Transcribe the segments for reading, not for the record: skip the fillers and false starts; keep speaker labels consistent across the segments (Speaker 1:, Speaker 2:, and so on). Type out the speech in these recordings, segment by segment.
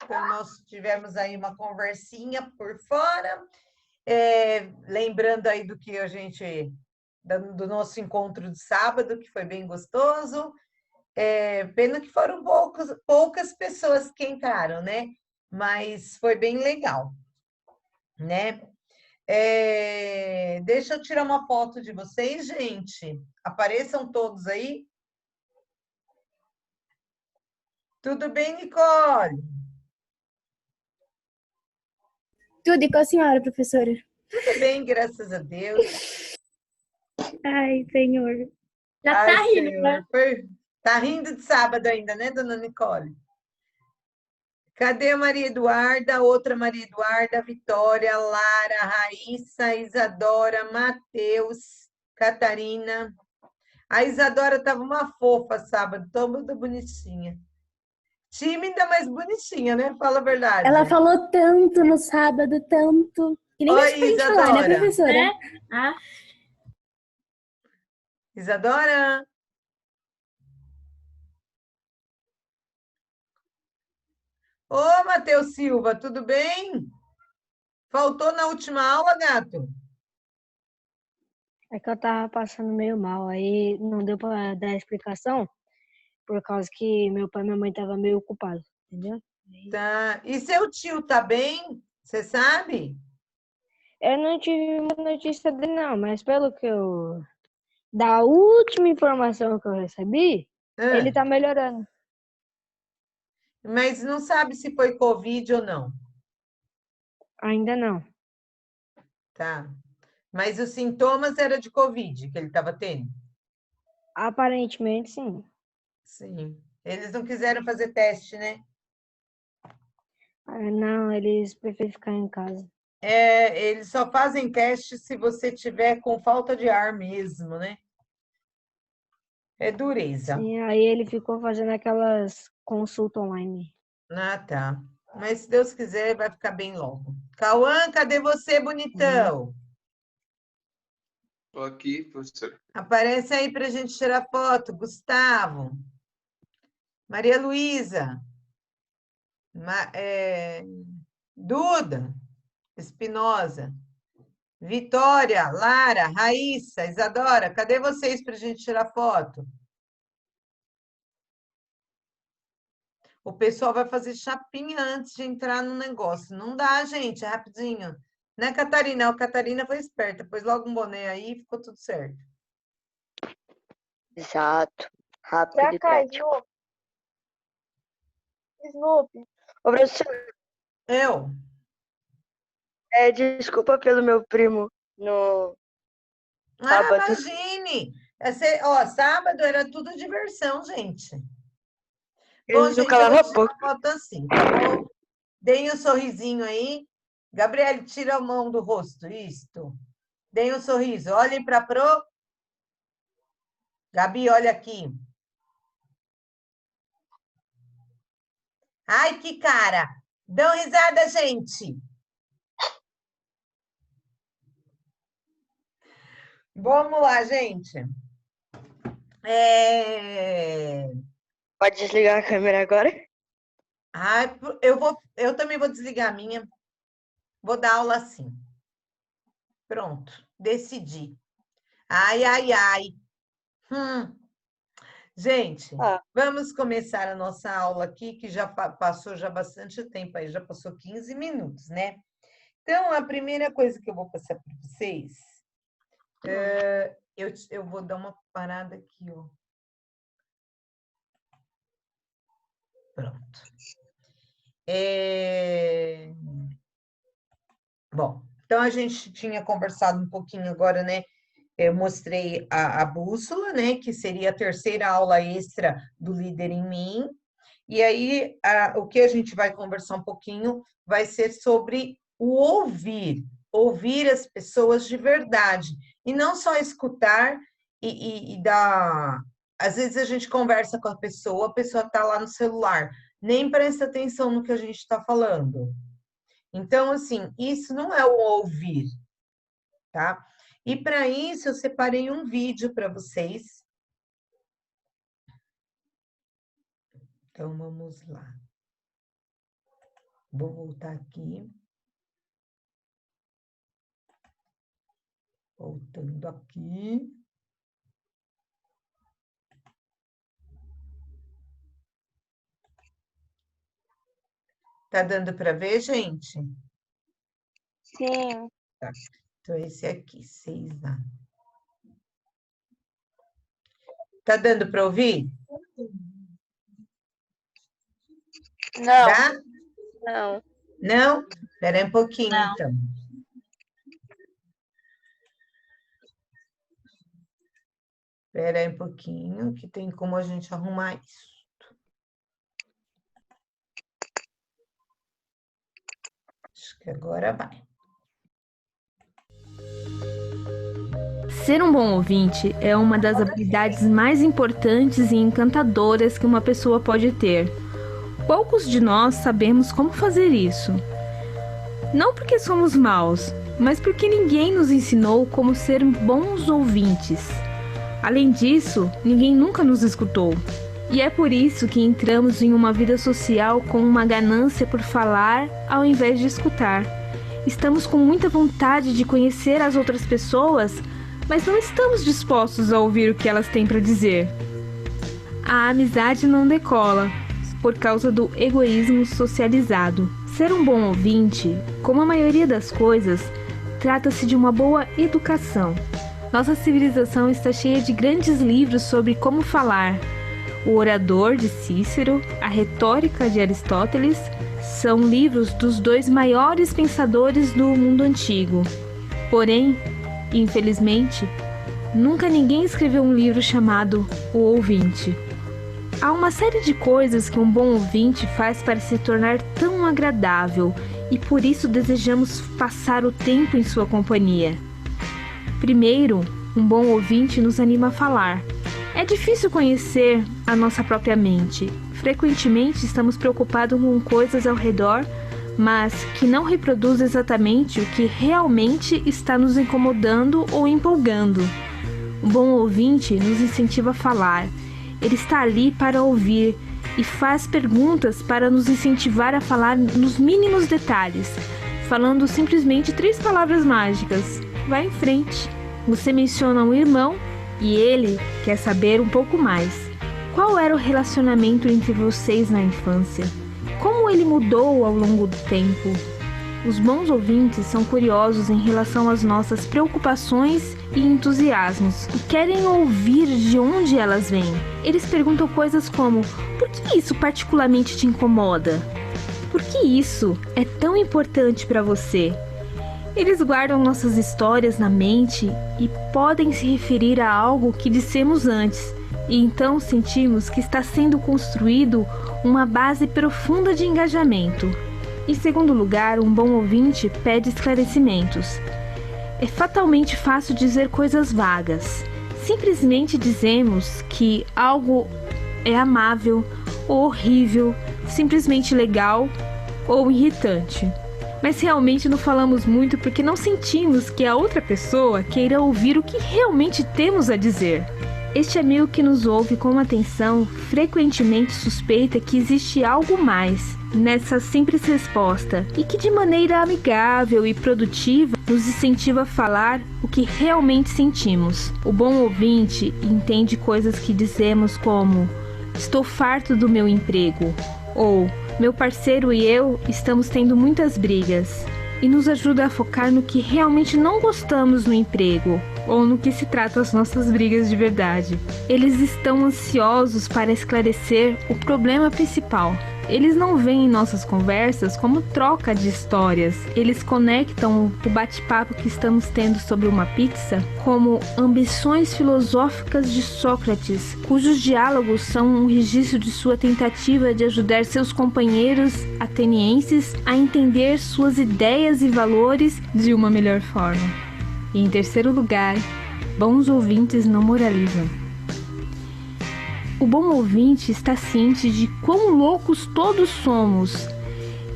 Speaker 1: Então, nós tivemos aí uma conversinha por fora, lembrando aí do que a gente, do nosso encontro de sábado, que foi bem gostoso. Pena que foram poucas pessoas que entraram, né? Mas foi bem legal, né? Deixa eu tirar uma foto de vocês, gente. Apareçam todos aí. Tudo bem, Nicole?
Speaker 2: Tudo e com a senhora, professora?
Speaker 1: Tudo bem, graças a Deus.
Speaker 2: Ai, senhor. Já
Speaker 1: Ai,
Speaker 2: tá rindo, né?
Speaker 1: Senhor. Tá rindo de sábado ainda, né, dona Nicole? Cadê a Maria Eduarda? Outra Maria Eduarda, Vitória, Lara, Raíssa, Isadora, Matheus, Catarina. A Isadora estava uma fofa sábado, toda bonitinha. Tímida, mas bonitinha, né? Fala a verdade.
Speaker 2: Ela falou tanto no sábado, tanto. E nem
Speaker 1: Oi,
Speaker 2: deu pra gente falar, né,
Speaker 1: Isadora.
Speaker 2: professora?
Speaker 1: Isadora. Ô, Matheus Silva, tudo bem? Faltou na última aula, gato?
Speaker 3: É que eu tava passando meio mal, aí não deu pra dar explicação, por causa que meu pai e minha mãe estavam meio ocupados, entendeu?
Speaker 1: Tá. E seu tio tá bem? Você sabe?
Speaker 3: Eu não tive muita notícia dele não, mas pelo que eu... Da última informação que eu recebi, ele
Speaker 1: Ah,
Speaker 3: tá melhorando.
Speaker 1: mas não sabe se foi Covid ou não.
Speaker 3: Ainda não.
Speaker 1: Tá. Mas os sintomas era de Covid que ele estava tendo?
Speaker 3: Aparentemente, sim.
Speaker 1: Sim. Eles não quiseram fazer teste, né?
Speaker 3: Não, eles preferem ficar em casa.
Speaker 1: Eles só fazem teste se você tiver com falta de ar mesmo, né? É dureza.
Speaker 3: Sim, aí ele ficou fazendo aquelas consultas online.
Speaker 1: Ah, tá. Mas se Deus quiser, vai ficar bem logo. Cauã, cadê você, bonitão?
Speaker 4: Estou aqui, professor.
Speaker 1: Aparece aí para a gente tirar foto. Gustavo. Maria Luísa. Duda. Espinosa. Vitória, Lara, Raíssa, Isadora, cadê vocês para a gente tirar foto? O pessoal vai fazer chapinha antes de entrar no negócio. Não dá, gente, é rapidinho. Né, Catarina? A Catarina foi esperta, pôs logo um boné aí e ficou tudo certo.
Speaker 5: Exato. Rápido e
Speaker 6: Pra cá,
Speaker 5: prático.
Speaker 6: Snoopy.
Speaker 5: Ô, professor,
Speaker 1: Eu?
Speaker 5: desculpa pelo meu primo no
Speaker 1: Ah,
Speaker 5: sábado.
Speaker 1: imagine! Sábado era tudo diversão, gente. Bom,
Speaker 5: Ele não
Speaker 1: gente, eu vou
Speaker 5: calava a
Speaker 1: tirar
Speaker 5: boca.
Speaker 1: a foto assim, tá bom? Deem um sorrisinho aí. Gabriele, tira a mão do rosto. Isto. Deem um sorriso. Olhem para pro. Gabi, olha aqui. Ai, que cara! Dão risada, gente! Vamos lá, gente.
Speaker 5: Pode desligar a câmera agora?
Speaker 1: Ai, eu também vou desligar a minha. Vou dar aula assim. Pronto, decidi. Ai, ai, ai. Gente, vamos começar a nossa aula aqui, que já passou já bastante tempo aí, já passou 15 minutos, né? Então, a primeira coisa que eu vou passar para vocês, eu vou dar uma parada aqui, ó. Pronto. Bom, então a gente tinha conversado um pouquinho agora, né? Eu mostrei a bússola, né? Que seria a terceira aula extra do Líder em Mim. E aí, o que a gente vai conversar um pouquinho vai ser sobre o ouvir, ouvir as pessoas de verdade, e não só escutar e dar. Às vezes a gente conversa com a pessoa está lá no celular, nem presta atenção no que a gente está falando. Então, assim, isso não é o ouvir, tá? E para isso eu separei um vídeo para vocês. Então, vamos lá. Vou voltar aqui. Voltando aqui. Tá dando para ver, gente?
Speaker 3: Sim.
Speaker 1: Tá. Então, esse aqui, 6A. Tá dando para ouvir?
Speaker 5: Não,
Speaker 1: Dá?
Speaker 5: não.
Speaker 1: Não? Espera aí um pouquinho,
Speaker 5: Não.
Speaker 1: então. Espera aí um pouquinho, que tem como a gente arrumar isso. Acho que agora vai.
Speaker 4: Ser um bom ouvinte é uma das habilidades mais importantes e encantadoras que uma pessoa pode ter. Poucos de nós sabemos como fazer isso. Não porque somos maus, mas porque ninguém nos ensinou como ser bons ouvintes. Além disso, ninguém nunca nos escutou. E é por isso que entramos em uma vida social com uma ganância por falar ao invés de escutar. Estamos com muita vontade de conhecer as outras pessoas, mas não estamos dispostos a ouvir o que elas têm para dizer. A amizade não decola por causa do egoísmo socializado. Ser um bom ouvinte, como a maioria das coisas, trata-se de uma boa educação. Nossa civilização está cheia de grandes livros sobre como falar. O Orador, de Cícero, a Retórica, de Aristóteles, são livros dos dois maiores pensadores do mundo antigo. Porém, infelizmente, nunca ninguém escreveu um livro chamado O Ouvinte. Há uma série de coisas que um bom ouvinte faz para se tornar tão agradável e por isso desejamos passar o tempo em sua companhia. Primeiro, um bom ouvinte nos anima a falar. É difícil conhecer a nossa própria mente. Frequentemente estamos preocupados com coisas ao redor, mas que não reproduz exatamente o que realmente está nos incomodando ou empolgando. Um bom ouvinte nos incentiva a falar. Ele está ali para ouvir e faz perguntas para nos incentivar a falar nos mínimos detalhes, falando simplesmente 3 palavras mágicas. Vá em frente. Você menciona um irmão e ele quer saber um pouco mais. Qual era o relacionamento entre vocês na infância? Como ele mudou ao longo do tempo? Os bons ouvintes são curiosos em relação às nossas preocupações e entusiasmos e querem ouvir de onde elas vêm. Eles perguntam coisas como: por que isso particularmente te incomoda? Por que isso é tão importante para você? Eles guardam nossas histórias na mente e podem se referir a algo que dissemos antes, e então sentimos que está sendo construído uma base profunda de engajamento. Em segundo lugar, um bom ouvinte pede esclarecimentos. É fatalmente fácil dizer coisas vagas. Simplesmente dizemos que algo é amável ou horrível, simplesmente legal ou irritante. Mas realmente não falamos muito porque não sentimos que a outra pessoa queira ouvir o que realmente temos a dizer. Este amigo que nos ouve com atenção frequentemente suspeita que existe algo mais nessa simples resposta e que de maneira amigável e produtiva nos incentiva a falar o que realmente sentimos. O bom ouvinte entende coisas que dizemos como: estou farto do meu emprego, ou meu parceiro e eu estamos tendo muitas brigas, e nos ajuda a focar no que realmente não gostamos no emprego, ou no que se trata as nossas brigas de verdade. Eles estão ansiosos para esclarecer o problema principal. Eles não veem em nossas conversas como troca de histórias. Eles conectam o bate-papo que estamos tendo sobre uma pizza como ambições filosóficas de Sócrates, cujos diálogos são um registro de sua tentativa de ajudar seus companheiros atenienses a entender suas ideias e valores de uma melhor forma. E em terceiro lugar, bons ouvintes não moralizam. O bom ouvinte está ciente de quão loucos todos somos.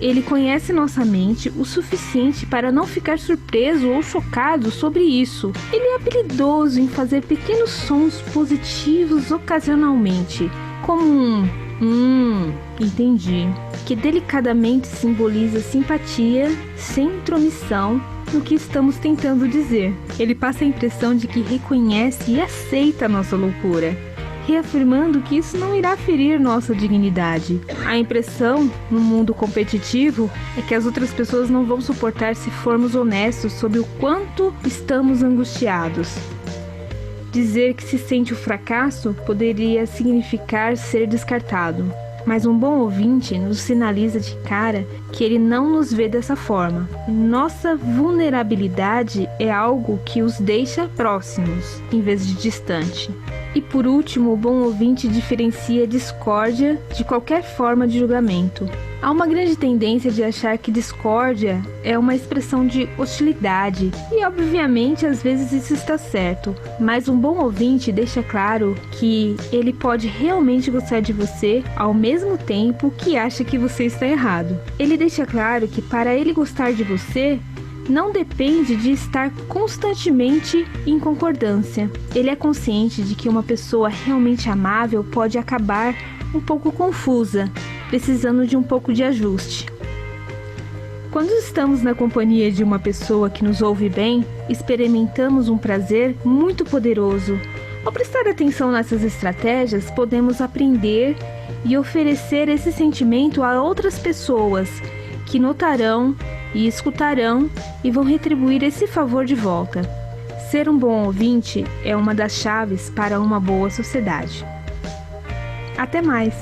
Speaker 4: Ele conhece nossa mente o suficiente para não ficar surpreso ou chocado sobre isso. Ele é habilidoso em fazer pequenos sons positivos ocasionalmente, como um entendi. que delicadamente simboliza simpatia sem intromissão no que estamos tentando dizer. Ele passa a impressão de que reconhece e aceita a nossa loucura, reafirmando que isso não irá ferir nossa dignidade. A impressão, no mundo competitivo, é que as outras pessoas não vão suportar se formos honestos sobre o quanto estamos angustiados. Dizer que se sente o fracasso poderia significar ser descartado, mas um bom ouvinte nos sinaliza de cara que ele não nos vê dessa forma. Nossa vulnerabilidade é algo que os deixa próximos, em vez de distante. E por último, o bom ouvinte diferencia discórdia de qualquer forma de julgamento. Há uma grande tendência de achar que discórdia é uma expressão de hostilidade, e obviamente às vezes isso está certo, mas um bom ouvinte deixa claro que ele pode realmente gostar de você ao mesmo tempo que acha que você está errado. Ele deixa claro que para ele gostar de você, não depende de estar constantemente em concordância. Ele é consciente de que uma pessoa realmente amável pode acabar um pouco confusa, precisando de um pouco de ajuste. Quando estamos na companhia de uma pessoa que nos ouve bem, experimentamos um prazer muito poderoso. Ao prestar atenção nessas estratégias, podemos aprender e oferecer esse sentimento a outras pessoas que notarão e escutarão e vão retribuir esse favor de volta. Ser um bom ouvinte é uma das chaves para uma boa sociedade. Até mais!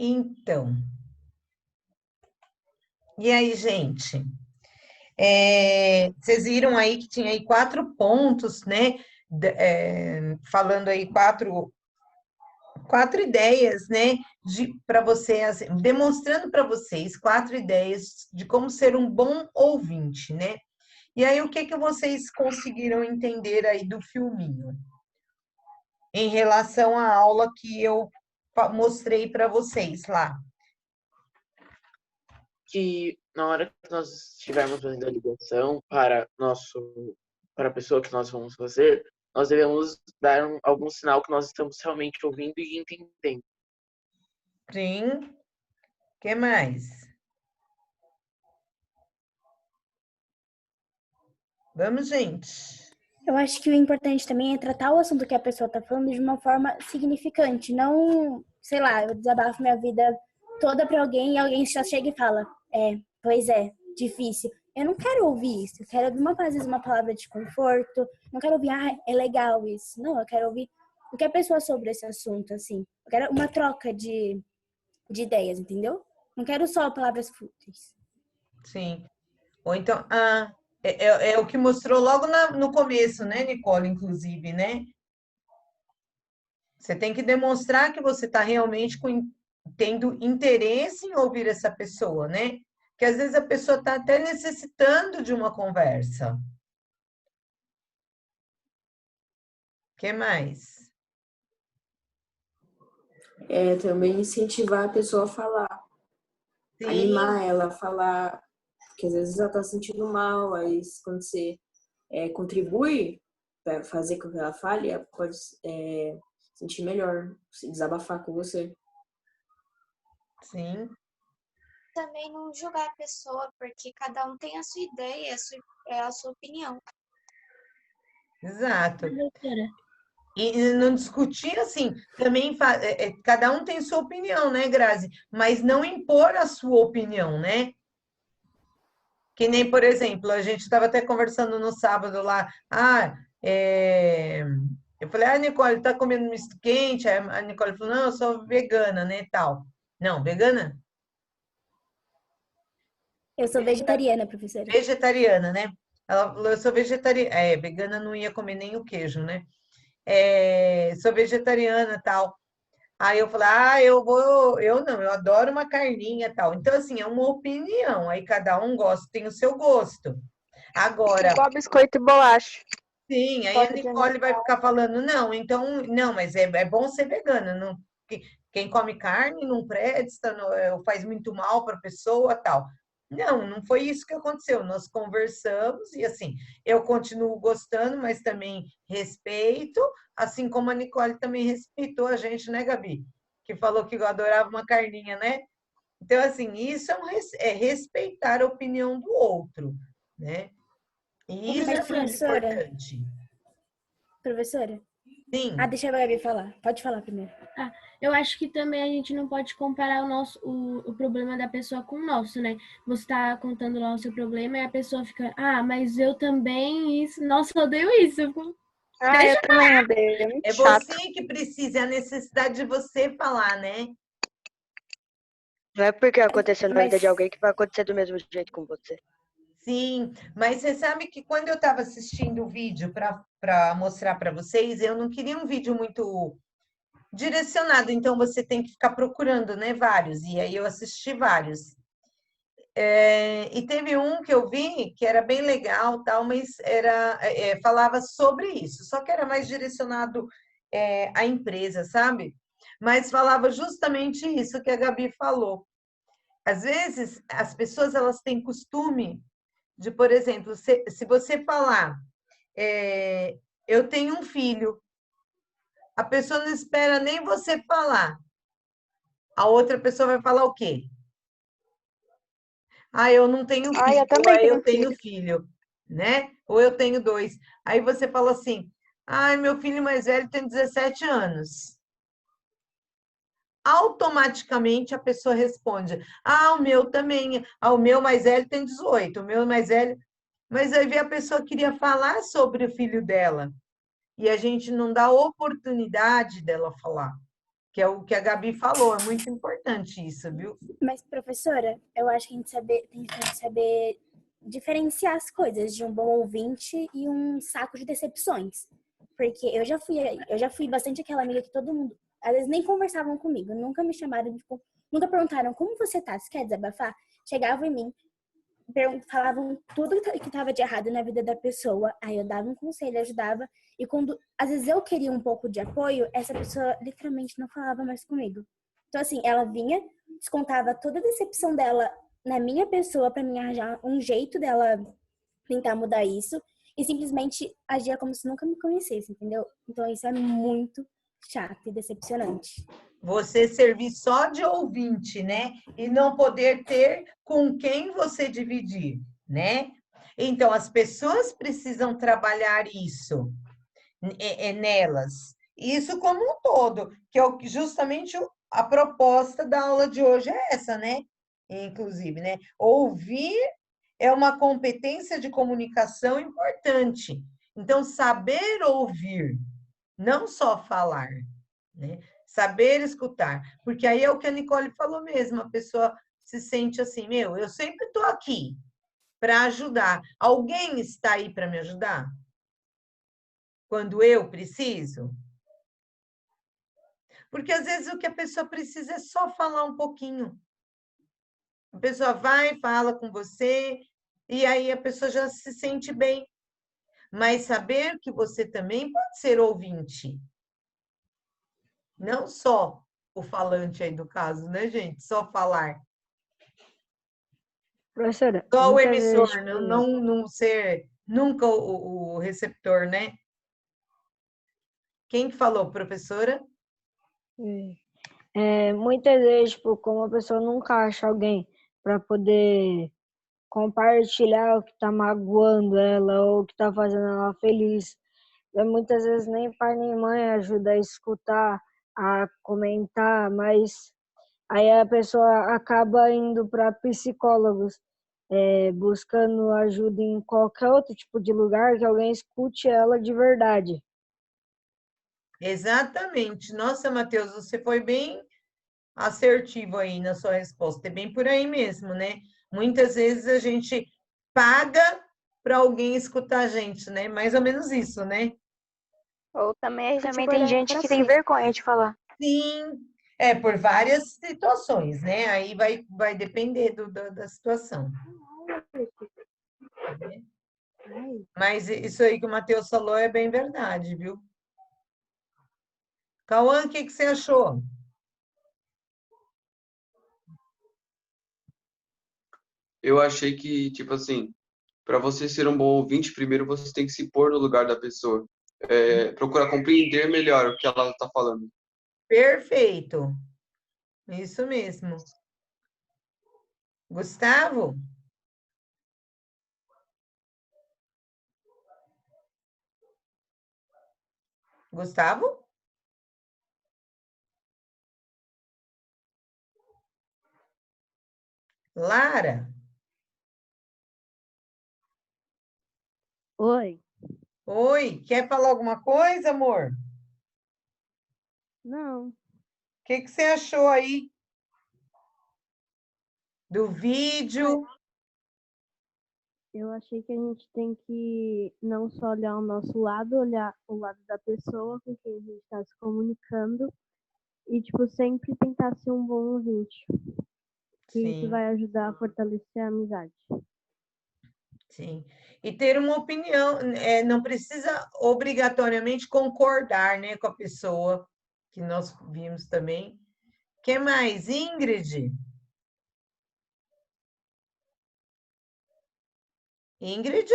Speaker 1: Então, e aí, gente? Vocês viram aí que tinha aí 4 pontos, né? Falando aí quatro ideias, né? Para você, assim, demonstrando para vocês 4 ideias de como ser um bom ouvinte, né? E aí, o que vocês conseguiram entender aí do filminho? Em relação à aula que eu mostrei para vocês lá.
Speaker 6: Que na hora que nós estivermos fazendo a ligação para a pessoa que nós vamos fazer, nós devemos dar algum sinal que nós estamos realmente ouvindo e entendendo.
Speaker 1: Sim. O que mais? Vamos, gente.
Speaker 2: Eu acho que o importante também é tratar o assunto que a pessoa está falando de uma forma significante, não, sei lá, eu desabafo minha vida toda para alguém e alguém só chega e fala, pois é, difícil. Eu não quero ouvir isso, eu quero ouvir às vezes uma palavra de conforto, não quero ouvir, é legal isso. Não, eu quero ouvir o que a pessoa sobre esse assunto, assim. Eu quero uma troca de ideias, entendeu? Não quero só palavras fúteis.
Speaker 1: Sim. Ou então, é o que mostrou logo no começo, né, Nicole, inclusive, né? Você tem que demonstrar que você está realmente tendo interesse em ouvir essa pessoa, né? Que às vezes a pessoa está até necessitando de uma conversa. O que mais?
Speaker 7: Também incentivar a pessoa a falar.
Speaker 1: Sim.
Speaker 7: Animar ela a falar, porque às vezes ela está se sentindo mal, aí quando você contribui para fazer com que ela fale, ela pode sentir melhor, se desabafar com você.
Speaker 1: Sim.
Speaker 8: Também não julgar a pessoa, porque cada um tem a sua ideia, a sua opinião.
Speaker 1: Exato. E não discutir, assim, também cada um tem sua opinião, né, Grazi? Mas não impor a sua opinião, né? Que nem, por exemplo, a gente estava até conversando no sábado lá, eu falei, Nicole, tá comendo misto quente? Aí a Nicole falou, não, eu sou vegana, né, tal. Não, vegana?
Speaker 2: Eu sou vegetariana, professora.
Speaker 1: Vegetariana, né? Ela falou, eu sou vegetariana. Vegana não ia comer nem o queijo, né? Sou vegetariana, tal. Aí eu falei, eu não, eu adoro uma carninha, tal. Então, assim, é uma opinião, aí cada um tem o seu gosto. Agora...
Speaker 5: Igual biscoito e bolacha.
Speaker 1: Sim, aí a
Speaker 3: Pode
Speaker 1: Nicole vai ficar falando, não, então, não, mas é bom ser vegana, não, quem come carne não presta, faz muito mal para a pessoa, tal. Não, não foi isso que aconteceu. Nós conversamos e assim, eu continuo gostando, mas também respeito, assim como a Nicole também respeitou a gente, né, Gabi? Que falou que eu adorava uma carninha, né? Então, assim, isso é respeitar a opinião do outro, né?
Speaker 2: Ô,
Speaker 1: E isso é muito importante.
Speaker 2: professora.
Speaker 1: Sim.
Speaker 2: Deixa a Gabi falar. Pode falar primeiro.
Speaker 9: Eu acho que também a gente não pode comparar o problema da pessoa com o nosso, né? Você tá contando lá o seu problema e a pessoa fica, mas eu também isso. Nossa, eu odeio isso.
Speaker 5: Eu também odeio, é muito
Speaker 1: É
Speaker 5: chato.
Speaker 1: você que precisa, é a necessidade de você falar, né?
Speaker 5: Não é porque aconteceu na vida
Speaker 2: Mas-
Speaker 5: de alguém que vai acontecer do mesmo jeito com você.
Speaker 1: Sim, mas você sabe que quando eu estava assistindo o vídeo para mostrar para vocês, eu não queria um vídeo muito direcionado, então você tem que ficar procurando, né, vários. E aí eu assisti vários. E teve um que eu vi que era bem legal, tal, mas falava sobre isso, só que era mais direcionado à empresa, sabe? Mas falava justamente isso que a Gabi falou. Às vezes, as pessoas elas têm costume de, por exemplo, se você falar, eu tenho um filho, a pessoa não espera nem você falar. A outra pessoa vai falar o quê? Eu não tenho filho,
Speaker 5: eu também
Speaker 1: ou
Speaker 5: tenho
Speaker 1: eu
Speaker 5: um
Speaker 1: tenho
Speaker 5: filho.
Speaker 1: filho, né? Ou eu tenho 2. Aí você fala assim, meu filho mais velho tem 17 anos. Automaticamente a pessoa responde, o meu também, o meu mais velho tem 18, o meu mais velho... Mas aí a pessoa queria falar sobre o filho dela, e a gente não dá oportunidade dela falar, que é o que a Gabi falou, é muito importante isso, viu?
Speaker 2: Mas, professora, eu acho que a gente tem que saber diferenciar as coisas de um bom ouvinte e um saco de decepções. Porque eu já fui bastante aquela amiga que todo mundo, às vezes nem conversavam comigo, nunca me chamaram, nunca perguntaram como você tá, você quer desabafar? Chegavam em mim, falavam tudo que estava de errado na vida da pessoa, aí eu dava um conselho, ajudava, e quando às vezes eu queria um pouco de apoio, essa pessoa literalmente não falava mais comigo. Então, assim, ela vinha, descontava toda a decepção dela na minha pessoa para mim arranjar um jeito dela tentar mudar isso, e simplesmente agia como se nunca me conhecesse, entendeu? Então, isso é muito chato e decepcionante.
Speaker 1: Você servir só de ouvinte, né? E não poder ter com quem você dividir, né? Então, as pessoas precisam trabalhar isso nelas. Isso como um todo, que é justamente a proposta da aula de hoje é essa, né? Inclusive, né? Ouvir é uma competência de comunicação importante. Então, saber ouvir, não só falar, né? Saber escutar, porque aí é o que a Nicole falou mesmo, a pessoa se sente assim, eu sempre estou aqui para ajudar. Alguém está aí para me ajudar? Quando eu preciso? Porque às vezes o que a pessoa precisa é só falar um pouquinho. A pessoa vai, fala com você, e aí a pessoa já se sente bem. Mas saber que você também pode ser ouvinte. Não só o falante aí do caso, né, gente? Só falar.
Speaker 3: Professora,
Speaker 1: Só o
Speaker 3: muitas
Speaker 1: emissor,
Speaker 3: vezes, tipo,
Speaker 1: não ser nunca o receptor, né? Quem que falou, professora?
Speaker 3: muitas vezes, tipo, como a pessoa nunca acha alguém para poder compartilhar o que tá magoando ela ou o que tá fazendo ela feliz, muitas vezes nem pai nem mãe ajuda a escutar, a comentar, mas aí a pessoa acaba indo para psicólogos, buscando ajuda em qualquer outro tipo de lugar que alguém escute ela de verdade.
Speaker 1: Exatamente. Nossa, Matheus, você foi bem assertivo aí na sua resposta. É bem por aí mesmo, né? Muitas vezes a gente paga para alguém escutar a gente, né? Mais ou menos isso, né?
Speaker 5: Ou também
Speaker 2: Porque
Speaker 5: tem
Speaker 2: acordar no
Speaker 5: gente que tem
Speaker 2: coração.
Speaker 5: vergonha de falar.
Speaker 1: Sim, por várias situações, né? Aí vai depender da situação. Mas isso aí que o Matheus falou é bem verdade, viu? Cauã, o que você achou?
Speaker 10: Eu achei que, tipo assim, para você ser um bom ouvinte, primeiro você tem que se pôr no lugar da pessoa. Procurar compreender melhor o que ela está falando.
Speaker 1: Perfeito. Isso mesmo. Gustavo? Gustavo? Lara?
Speaker 3: Oi.
Speaker 1: Oi, quer falar alguma coisa, amor?
Speaker 3: Não.
Speaker 1: O que você achou aí do vídeo?
Speaker 3: Eu achei que a gente tem que não só olhar o nosso lado, olhar o lado da pessoa com quem a gente está se comunicando e, tipo, sempre tentar ser um bom ouvinte. Que isso
Speaker 1: Sim,
Speaker 3: vai ajudar a fortalecer a amizade.
Speaker 1: sim. E ter uma opinião, não precisa obrigatoriamente concordar, né, com a pessoa que nós vimos também. Que mais? Ingrid? Ingrid?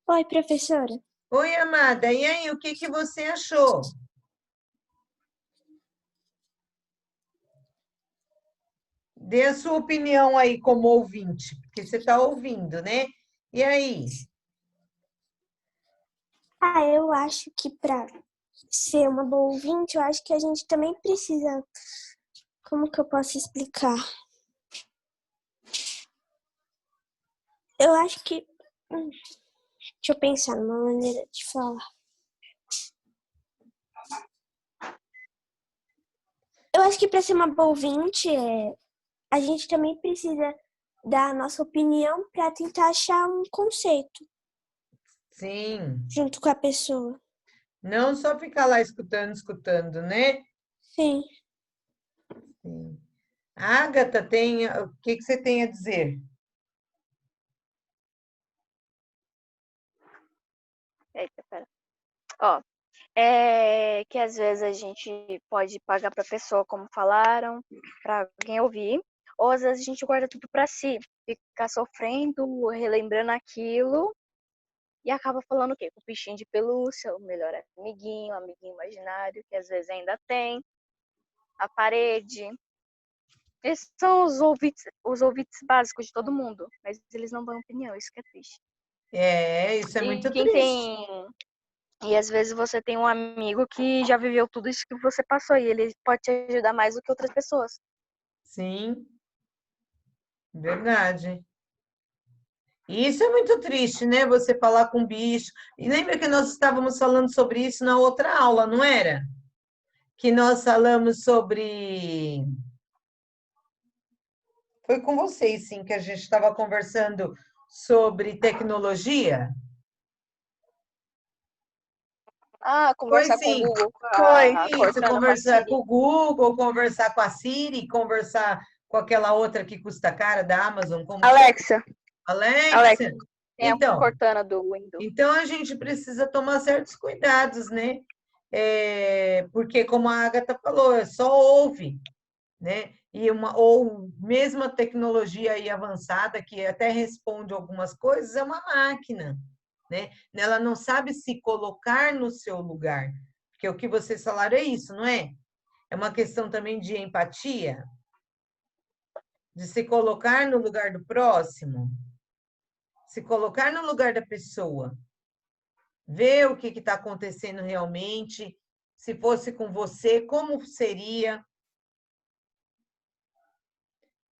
Speaker 2: Oi, professora.
Speaker 1: Oi, amada. E aí, o que você achou? Dê a sua opinião aí como ouvinte, porque você está ouvindo, né? E aí?
Speaker 2: Eu acho que para ser uma boa ouvinte, eu acho que a gente também precisa. Como que eu posso explicar? Eu acho que. Deixa eu pensar numa maneira de falar. Eu acho que para ser uma boa ouvinte, a gente também precisa dar a nossa opinião para tentar achar um conceito.
Speaker 1: Sim.
Speaker 2: Junto com a pessoa.
Speaker 1: Não só ficar lá escutando, né?
Speaker 2: Sim.
Speaker 1: Sim. Agatha, o que você tem a dizer?
Speaker 5: Eita, pera. Ó, é que às vezes a gente pode pagar para a pessoa, como falaram, para alguém ouvir, ou às vezes a gente guarda tudo para si, fica sofrendo, relembrando aquilo e acaba falando o quê? Com o bichinho de pelúcia, o melhor amiguinho, o amiguinho imaginário, que às vezes ainda tem, a parede. Esses são os ouvintes básicos de todo mundo, mas eles não dão opinião, isso que é triste.
Speaker 1: Isso é
Speaker 5: E
Speaker 1: muito
Speaker 5: quem
Speaker 1: triste.
Speaker 5: tem. E às vezes você tem um amigo que já viveu tudo isso que você passou e ele pode te ajudar mais do que outras pessoas.
Speaker 1: Sim, verdade. E isso é muito triste, né? Você falar com bicho. E lembra que nós estávamos falando sobre isso na outra aula, não era? Que nós falamos sobre. Foi com vocês, sim, que a gente estava conversando sobre tecnologia. Foi
Speaker 5: Conversar com o
Speaker 1: sim.
Speaker 5: Google,
Speaker 1: Foi isso,
Speaker 5: Cortana, com a
Speaker 1: conversar
Speaker 5: Siri.
Speaker 1: com o Google, conversar com a Siri, conversar com aquela outra que custa cara da Amazon. Como
Speaker 5: Alexa.
Speaker 1: Alexa.
Speaker 5: Tem a
Speaker 1: Então,
Speaker 5: Cortana do Windows.
Speaker 1: então a gente precisa tomar certos cuidados, né? Porque, como a Agatha falou, só ouve, né? Ou mesmo a tecnologia aí avançada, que até responde algumas coisas, é uma máquina, né? Ela não sabe se colocar no seu lugar. Porque o que vocês falaram é isso, não é? É uma questão também de empatia, de se colocar no lugar do próximo, se colocar no lugar da pessoa, ver o que está acontecendo realmente, se fosse com você, como seria.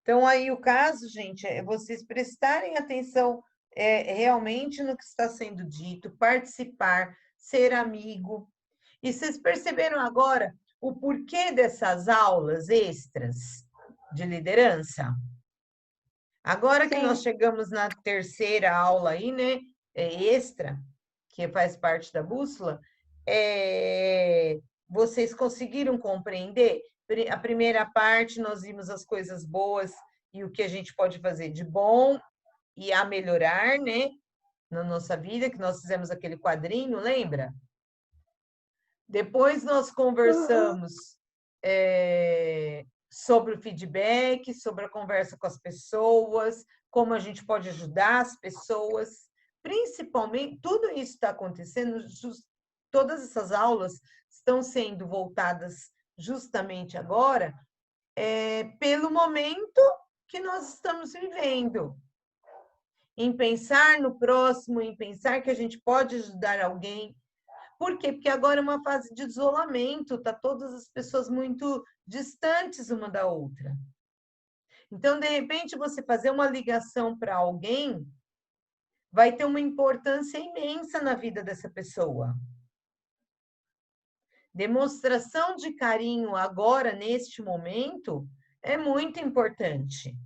Speaker 1: Então, aí o caso, gente, é vocês prestarem atenção realmente no que está sendo dito, participar, ser amigo. E vocês perceberam agora o porquê dessas aulas extras de liderança? Agora que nós chegamos na terceira aula aí, né, extra, que faz parte da bússola, vocês conseguiram compreender A primeira parte, nós vimos as coisas boas e o que a gente pode fazer de bom e a melhorar, né? Na nossa vida, que nós fizemos aquele quadrinho, lembra? Depois nós conversamos sobre o feedback, sobre a conversa com as pessoas, como a gente pode ajudar as pessoas. Principalmente, tudo isso está acontecendo, todas essas aulas estão sendo voltadas justamente agora pelo momento que nós estamos vivendo. Em pensar no próximo, em pensar que a gente pode ajudar alguém. Por quê? Porque agora é uma fase de isolamento, tá todas as pessoas muito distantes uma da outra. Então, de repente, você fazer uma ligação para alguém vai ter uma importância imensa na vida dessa pessoa. Demonstração de carinho agora, neste momento, é muito importante.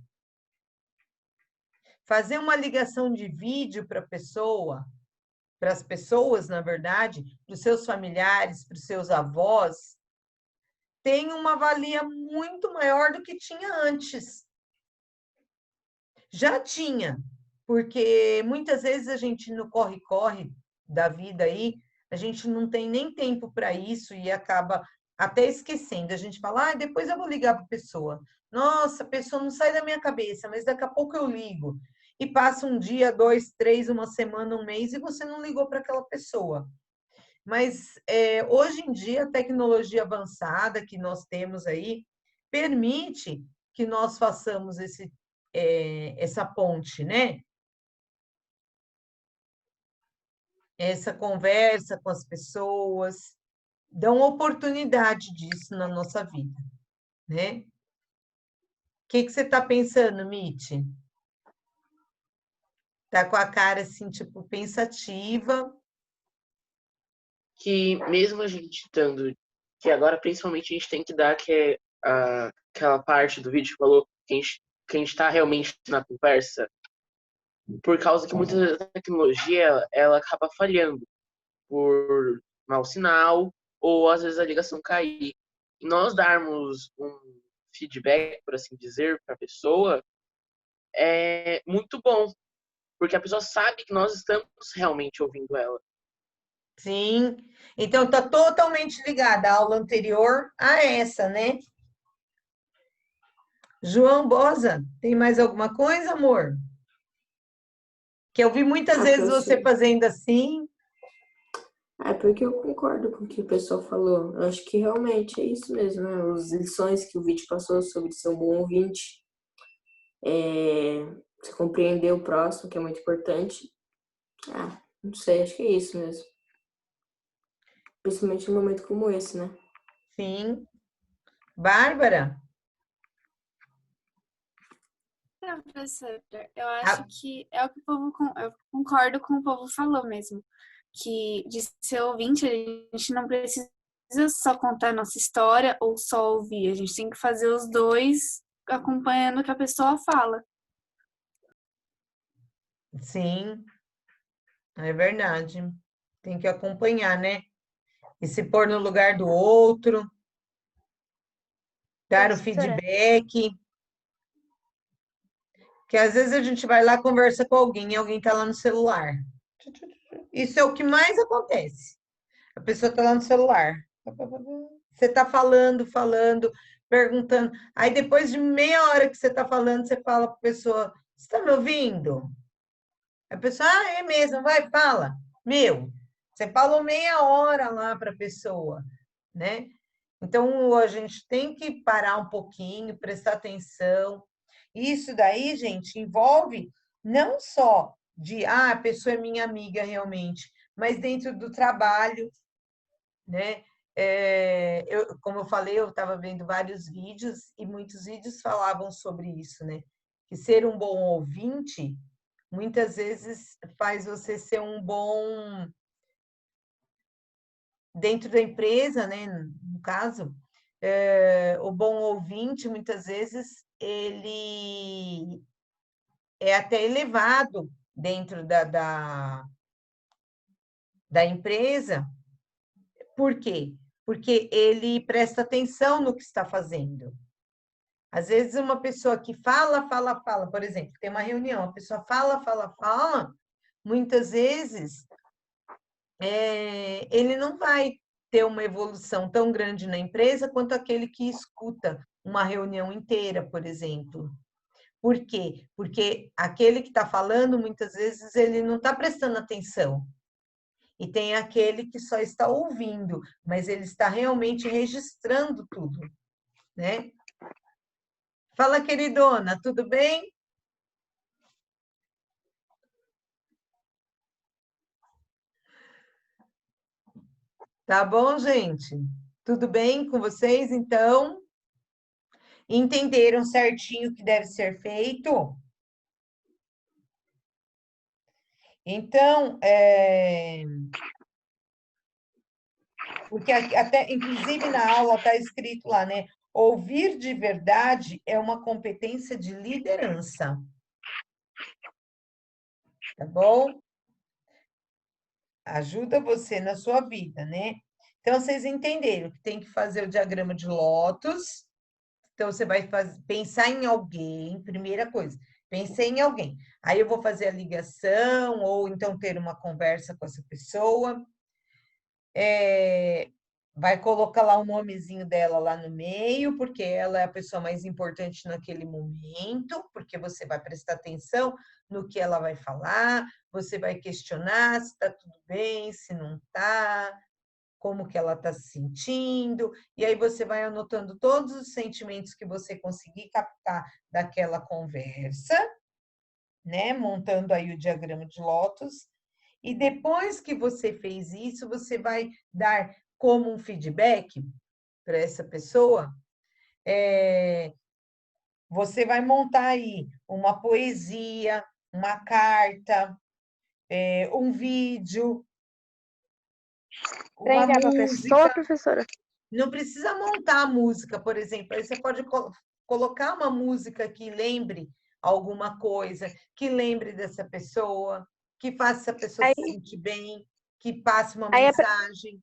Speaker 1: Fazer uma ligação de vídeo para a pessoa, para as pessoas, na verdade, para os seus familiares, para os seus avós, tem uma valia muito maior do que tinha antes. Já tinha, porque muitas vezes a gente no corre-corre da vida aí, a gente não tem nem tempo para isso e acaba até esquecendo. A gente fala, depois eu vou ligar para a pessoa. Nossa, a pessoa não sai da minha cabeça, mas daqui a pouco eu ligo. E passa um dia, 2, 3, uma semana, um mês, e você não ligou para aquela pessoa. Mas hoje em dia, a tecnologia avançada que nós temos aí permite que nós façamos essa ponte, né? Essa conversa com as pessoas, dão oportunidade disso na nossa vida, né? O que você está pensando, Miti? Tá com a cara assim, tipo, pensativa.
Speaker 6: Que mesmo a gente estando, que agora principalmente a gente tem que dar aquela parte do vídeo que falou que a gente está realmente na conversa, por causa que muitas vezes a tecnologia ela acaba falhando por mau sinal ou às vezes a ligação cair. E nós darmos um feedback, por assim dizer, para a pessoa é muito bom, porque a pessoa sabe que nós estamos realmente ouvindo ela.
Speaker 1: Sim, então está totalmente ligada a aula anterior a essa, né? João Bosa, tem mais alguma coisa, amor? Que eu vi muitas vezes você fazendo assim.
Speaker 7: É porque eu concordo com o que o pessoal falou. Eu acho que realmente é isso mesmo, né? As lições que o vídeo passou sobre ser um bom ouvinte. Você compreender o próximo, que é muito importante. Não sei, acho que é isso mesmo. Principalmente num momento como esse, né?
Speaker 1: Sim. Bárbara?
Speaker 11: Professora, eu acho que é o que o povo, eu concordo com o povo falou mesmo, que de ser ouvinte, a gente não precisa só contar a nossa história ou só ouvir, a gente tem que fazer os dois acompanhando o que a pessoa fala.
Speaker 1: Sim, é verdade. Tem que acompanhar, né? E se pôr no lugar do outro, dar o feedback. Que às vezes a gente vai lá, conversa com alguém e alguém está lá no celular. Isso é o que mais acontece. A pessoa está lá no celular. Você está falando, perguntando. Aí depois de meia hora que você está falando, você fala para a pessoa, você está me ouvindo? A pessoa, é mesmo, vai, fala. Você falou meia hora lá para a pessoa, né? Então, a gente tem que parar um pouquinho, prestar atenção. Isso daí, gente, envolve não só de, a pessoa é minha amiga realmente, mas dentro do trabalho, né? Como eu falei, eu estava vendo vários vídeos e muitos vídeos falavam sobre isso, né? Que ser um bom ouvinte, muitas vezes faz você ser um bom... Dentro da empresa, né? No caso, o bom ouvinte, muitas vezes, ele é até elevado dentro da empresa. Por quê? porque ele presta atenção no que está fazendo. Às vezes, uma pessoa que fala, por exemplo, tem uma reunião, a pessoa fala, muitas vezes ele não vai ter uma evolução tão grande na empresa quanto aquele que escuta uma reunião inteira, por exemplo. Por quê? Porque aquele que está falando, muitas vezes, ele não está prestando atenção. E tem aquele que só está ouvindo, mas ele está realmente registrando tudo, né? Fala, queridona, tudo bem? Tá bom, gente? Tudo bem com vocês, então? Entenderam certinho o que deve ser feito? Então, porque até, inclusive, na aula está escrito lá, né? Ouvir de verdade é uma competência de liderança. Tá bom? Ajuda você na sua vida, né? Então, vocês entenderam que tem que fazer o diagrama de Lotus. Então, você vai pensar em alguém, primeira coisa, pensei em alguém. Aí eu vou fazer a ligação, ou então ter uma conversa com essa pessoa. Vai colocar lá o nomezinho dela lá no meio, porque ela é a pessoa mais importante naquele momento, porque você vai prestar atenção no que ela vai falar, você vai questionar se está tudo bem, se não está, como que ela está se sentindo, e aí você vai anotando todos os sentimentos que você conseguir captar daquela conversa, né? Montando aí o diagrama de Lotus. E depois que você fez isso, você vai dar como um feedback para essa pessoa. Você vai montar aí uma poesia, uma carta, um vídeo,
Speaker 5: Para
Speaker 1: uma
Speaker 5: enviar para a pessoa,
Speaker 1: música.
Speaker 5: professora?
Speaker 1: Não precisa montar a música, por exemplo. Aí você pode colocar uma música que lembre alguma coisa, que lembre dessa pessoa, que faça essa pessoa se sentir bem, que passe uma mensagem.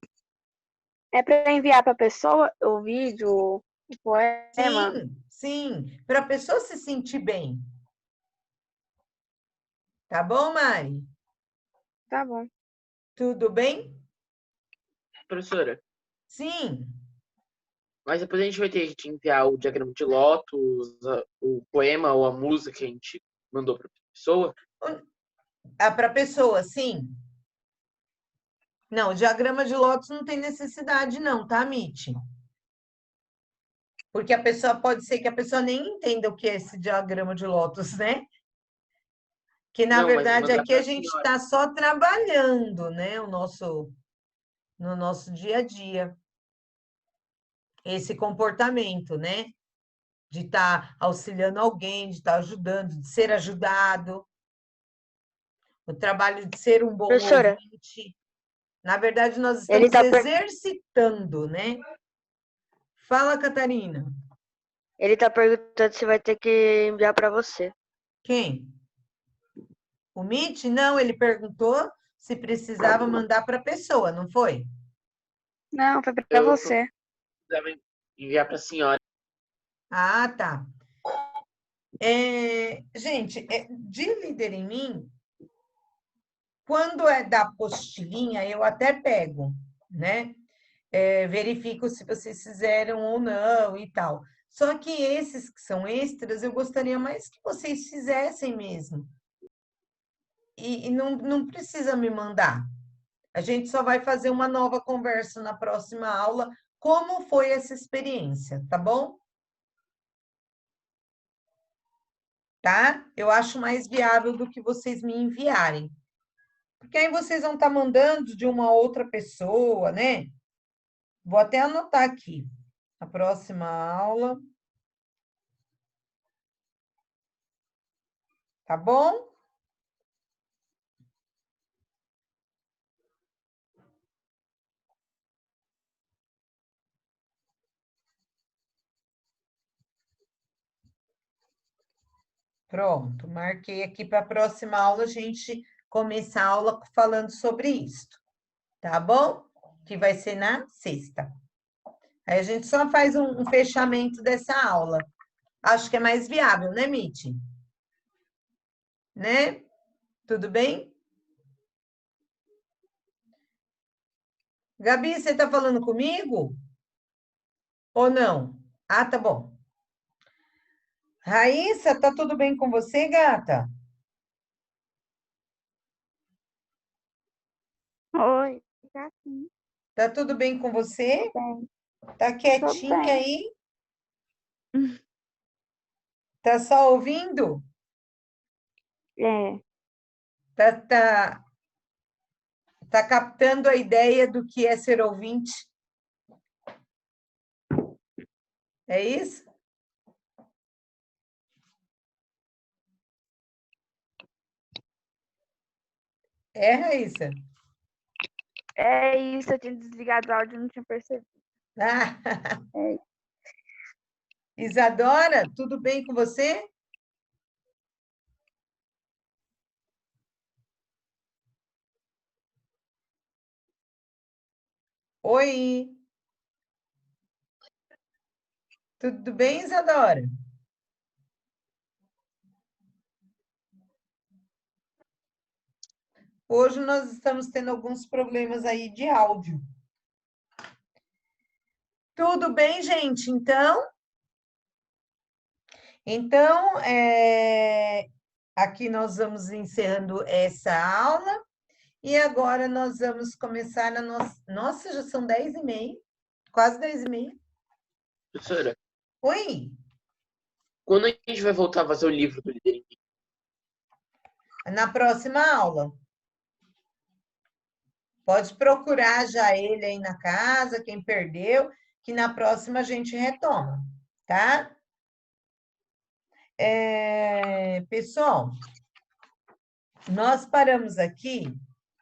Speaker 5: É para enviar para a pessoa o vídeo, o poema?
Speaker 1: Sim, para a pessoa se sentir bem. Tá bom, Mari?
Speaker 5: Tá bom.
Speaker 1: Tudo bem?
Speaker 6: Professora.
Speaker 1: Sim.
Speaker 6: Mas depois a gente vai ter que enviar o diagrama de Lotus, o poema ou a música que a gente mandou para a pessoa?
Speaker 1: Para a pessoa, sim. Não, o diagrama de Lotus não tem necessidade não, tá, Mitty? Porque a pessoa pode ser que a pessoa nem entenda o que é esse diagrama de Lotus, né? Que, na verdade, aqui a gente está só trabalhando, né? No nosso dia a dia. Esse comportamento, né? De estar auxiliando alguém, de estar ajudando, de ser ajudado. O trabalho de ser um bom ouvinte. Na verdade, nós estamos exercitando, né? Fala, Catarina.
Speaker 5: Ele está perguntando se vai ter que enviar para você.
Speaker 1: Quem? O Mitch? Não, ele perguntou se precisava mandar para a pessoa, não foi?
Speaker 5: Não, foi para você.
Speaker 6: Precisava enviar para a senhora.
Speaker 1: Ah, tá. Gente, de Líder em Mim, quando é da apostilinha, eu até pego, né? Verifico se vocês fizeram ou não e tal. Só que esses que são extras, eu gostaria mais que vocês fizessem mesmo. E não precisa me mandar. A gente só vai fazer uma nova conversa na próxima aula. Como foi essa experiência, tá bom? Tá? Eu acho mais viável do que vocês me enviarem. Porque aí vocês vão estar mandando de uma outra pessoa, né? Vou até anotar aqui. A próxima aula. Tá bom? Pronto, marquei aqui para a próxima aula a gente começar a aula falando sobre isso. Tá bom? Que vai ser na sexta. Aí a gente só faz um fechamento dessa aula. Acho que é mais viável, né, Miti? Né? Tudo bem? Gabi, você está falando comigo? Ou não? Ah, tá bom. Raíssa, tá tudo bem com você, gata?
Speaker 5: Oi, tá sim.
Speaker 1: Tá tudo bem com você?
Speaker 5: Bem,
Speaker 1: Tá
Speaker 5: tô
Speaker 1: quietinha
Speaker 5: bem.
Speaker 1: aí? Tá só ouvindo?
Speaker 5: É,
Speaker 1: Tá captando a ideia do que é ser ouvinte? É isso? É, Raíssa?
Speaker 5: é isso, eu tinha desligado o áudio e não tinha percebido.
Speaker 1: Ah,
Speaker 5: É,
Speaker 1: Isadora, tudo bem com você? Oi, tudo bem, Isadora? Hoje nós estamos tendo alguns problemas aí de áudio. Tudo bem, gente? Então, aqui nós vamos encerrando essa aula e agora nós vamos começar a nossa... Nossa, já são 10h30, quase 10h30.
Speaker 6: Professora,
Speaker 1: Oi,
Speaker 6: quando a gente vai voltar a fazer o livro do Líder em Mim?
Speaker 1: na próxima aula. Pode procurar já ele aí na casa, quem perdeu, que na próxima a gente retoma, tá? Pessoal, nós paramos aqui,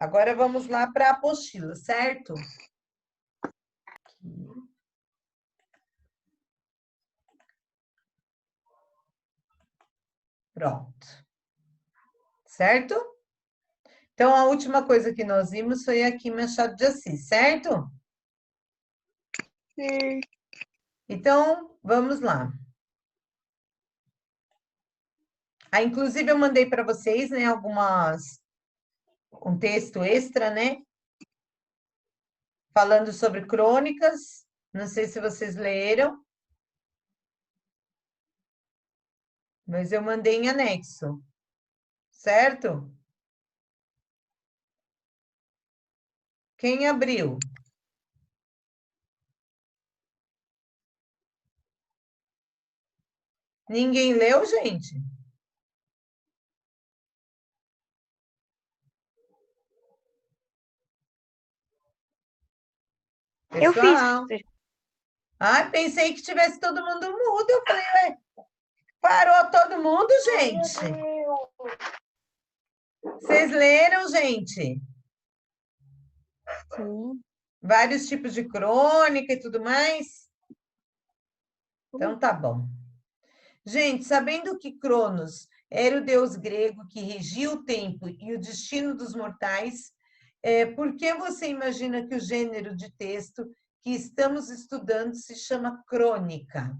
Speaker 1: agora vamos lá para a apostila, certo? Pronto. Certo? Então, a última coisa que nós vimos foi aqui Machado de Assis, certo?
Speaker 5: sim.
Speaker 1: Então, vamos lá. Inclusive, eu mandei para vocês, né, um texto extra, né? Falando sobre crônicas. Não sei se vocês leram. Mas eu mandei em anexo. Certo? Quem abriu? Ninguém leu, gente?
Speaker 5: Eu fiz.
Speaker 1: Pessoal. Pensei que tivesse todo mundo mudo. Eu falei, ué, parou todo mundo, gente? Vocês leram, gente?
Speaker 5: Sim.
Speaker 1: Vários tipos de crônica e tudo mais? Então, tá bom. Gente, sabendo que Cronos era o deus grego que regia o tempo e o destino dos mortais, por que você imagina que o gênero de texto que estamos estudando se chama crônica?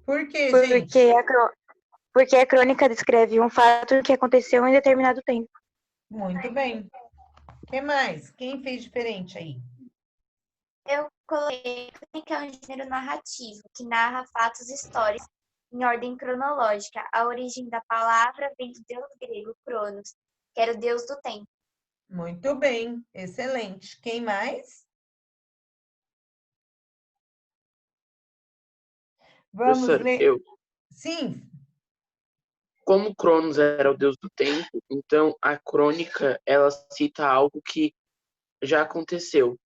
Speaker 1: Por quê, gente?
Speaker 5: Porque a crônica descreve um fato que aconteceu em determinado tempo.
Speaker 1: Muito bem. O que mais? Quem fez diferente aí?
Speaker 8: Eu coloquei que é um gênero narrativo, que narra fatos históricos em ordem cronológica. A origem da palavra vem do deus grego Cronos, que era o deus do tempo.
Speaker 1: Muito bem, excelente. Quem mais? Vamos
Speaker 6: Professora,
Speaker 1: ler. Sim.
Speaker 6: Como Cronos era o deus do tempo, então a crônica, ela cita algo que já aconteceu,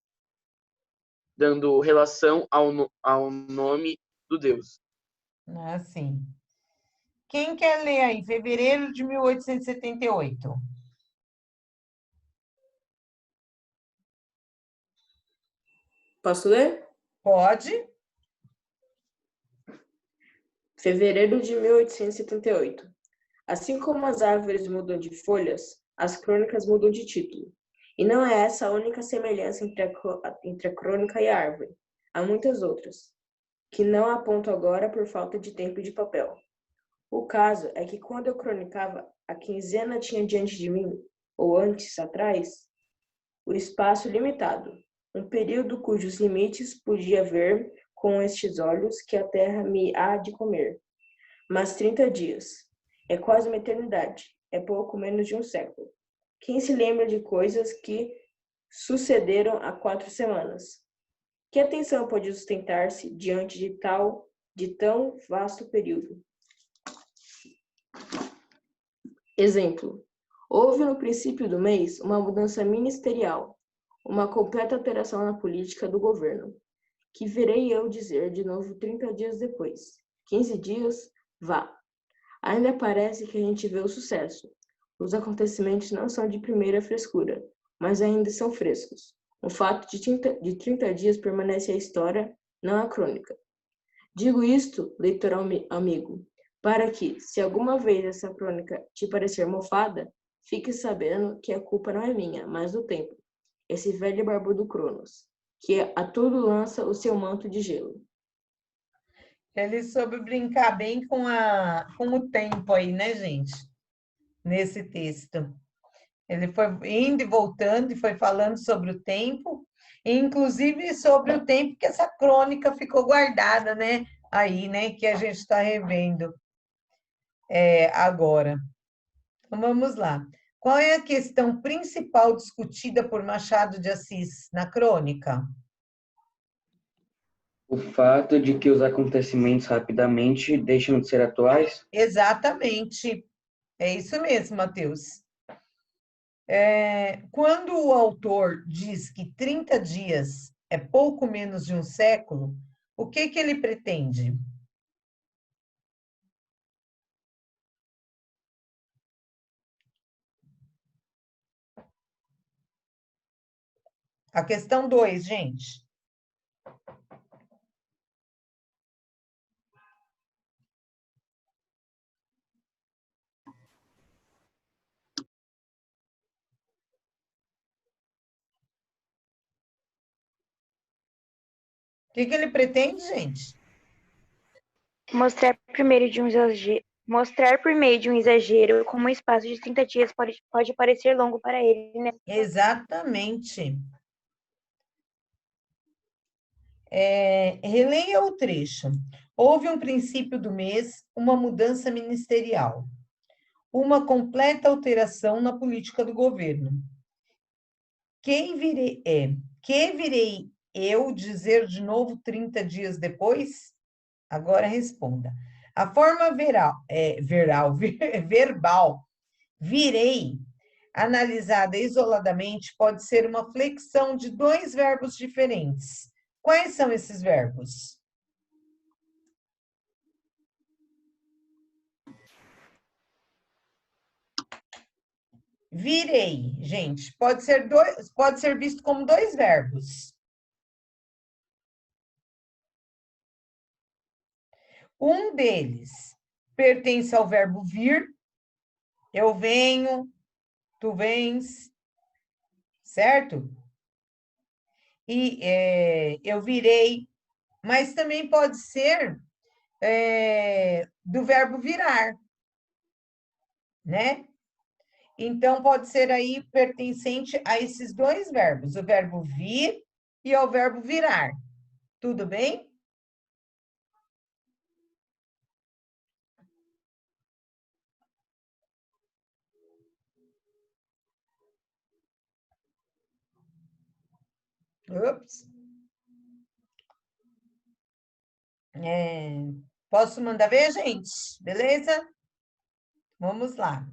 Speaker 6: dando relação ao nome do deus.
Speaker 1: Ah, sim. Quem quer ler aí? Fevereiro de 1878.
Speaker 7: Posso ler?
Speaker 1: Pode?
Speaker 7: Fevereiro de 1878. Assim como as árvores mudam de folhas, as crônicas mudam de título. E não é essa a única semelhança entre a crônica e a árvore. Há muitas outras, que não aponto agora por falta de tempo e de papel. O caso é que quando eu cronicava, a quinzena tinha diante de mim, ou antes, atrás, o espaço limitado, um período cujos limites podia ver com estes olhos que a terra me há de comer. Mas 30 dias é quase uma eternidade, é pouco menos de um século. Quem se lembra de coisas que sucederam há 4 semanas? Que atenção pode sustentar-se diante de tão vasto período? Exemplo. Houve no princípio do mês uma mudança ministerial, uma completa alteração na política do governo, que virei eu dizer de novo 30 dias depois. 15 dias, vá. Ainda parece que a gente vê o sucesso. Os acontecimentos não são de primeira frescura, mas ainda são frescos. O fato de 30 dias permanece a história, não a crônica. Digo isto, leitor amigo, para que, se alguma vez essa crônica te parecer mofada, fique sabendo que a culpa não é minha, mas do tempo, esse velho barbudo Cronos, que a tudo lança o seu manto de gelo.
Speaker 1: Ele soube brincar bem com o tempo aí, né, gente? Nesse texto. Ele foi indo e voltando e foi falando sobre o tempo, e inclusive sobre o tempo que essa crônica ficou guardada, né? Aí, né? Que a gente está revendo agora. Então, vamos lá. Qual é a questão principal discutida por Machado de Assis na crônica?
Speaker 12: O fato de que os acontecimentos rapidamente deixam de ser atuais?
Speaker 1: Exatamente. É isso mesmo, Matheus. Quando o autor diz que 30 dias é pouco menos de um século, o que ele pretende? A questão 2, gente. O que ele pretende, gente?
Speaker 5: Mostrar por meio de um exagero como um espaço de 30 dias pode parecer longo para ele, né?
Speaker 1: Exatamente. Releia o trecho. Houve um princípio do mês, uma mudança ministerial, uma completa alteração na política do governo. Que virei eu dizer de novo 30 dias depois? Agora responda. A forma verbal, virei, analisada isoladamente, pode ser uma flexão de 2 verbos diferentes. Quais são esses verbos? Virei, gente, pode ser visto como 2 verbos. Um deles pertence ao verbo vir, eu venho, tu vens, certo? E eu virei, mas também pode ser do verbo virar, né? Então, pode ser aí pertencente a esses 2 verbos, o verbo vir e ao verbo virar. Tudo bem? Ups. Posso mandar ver, gente? Beleza? Vamos lá.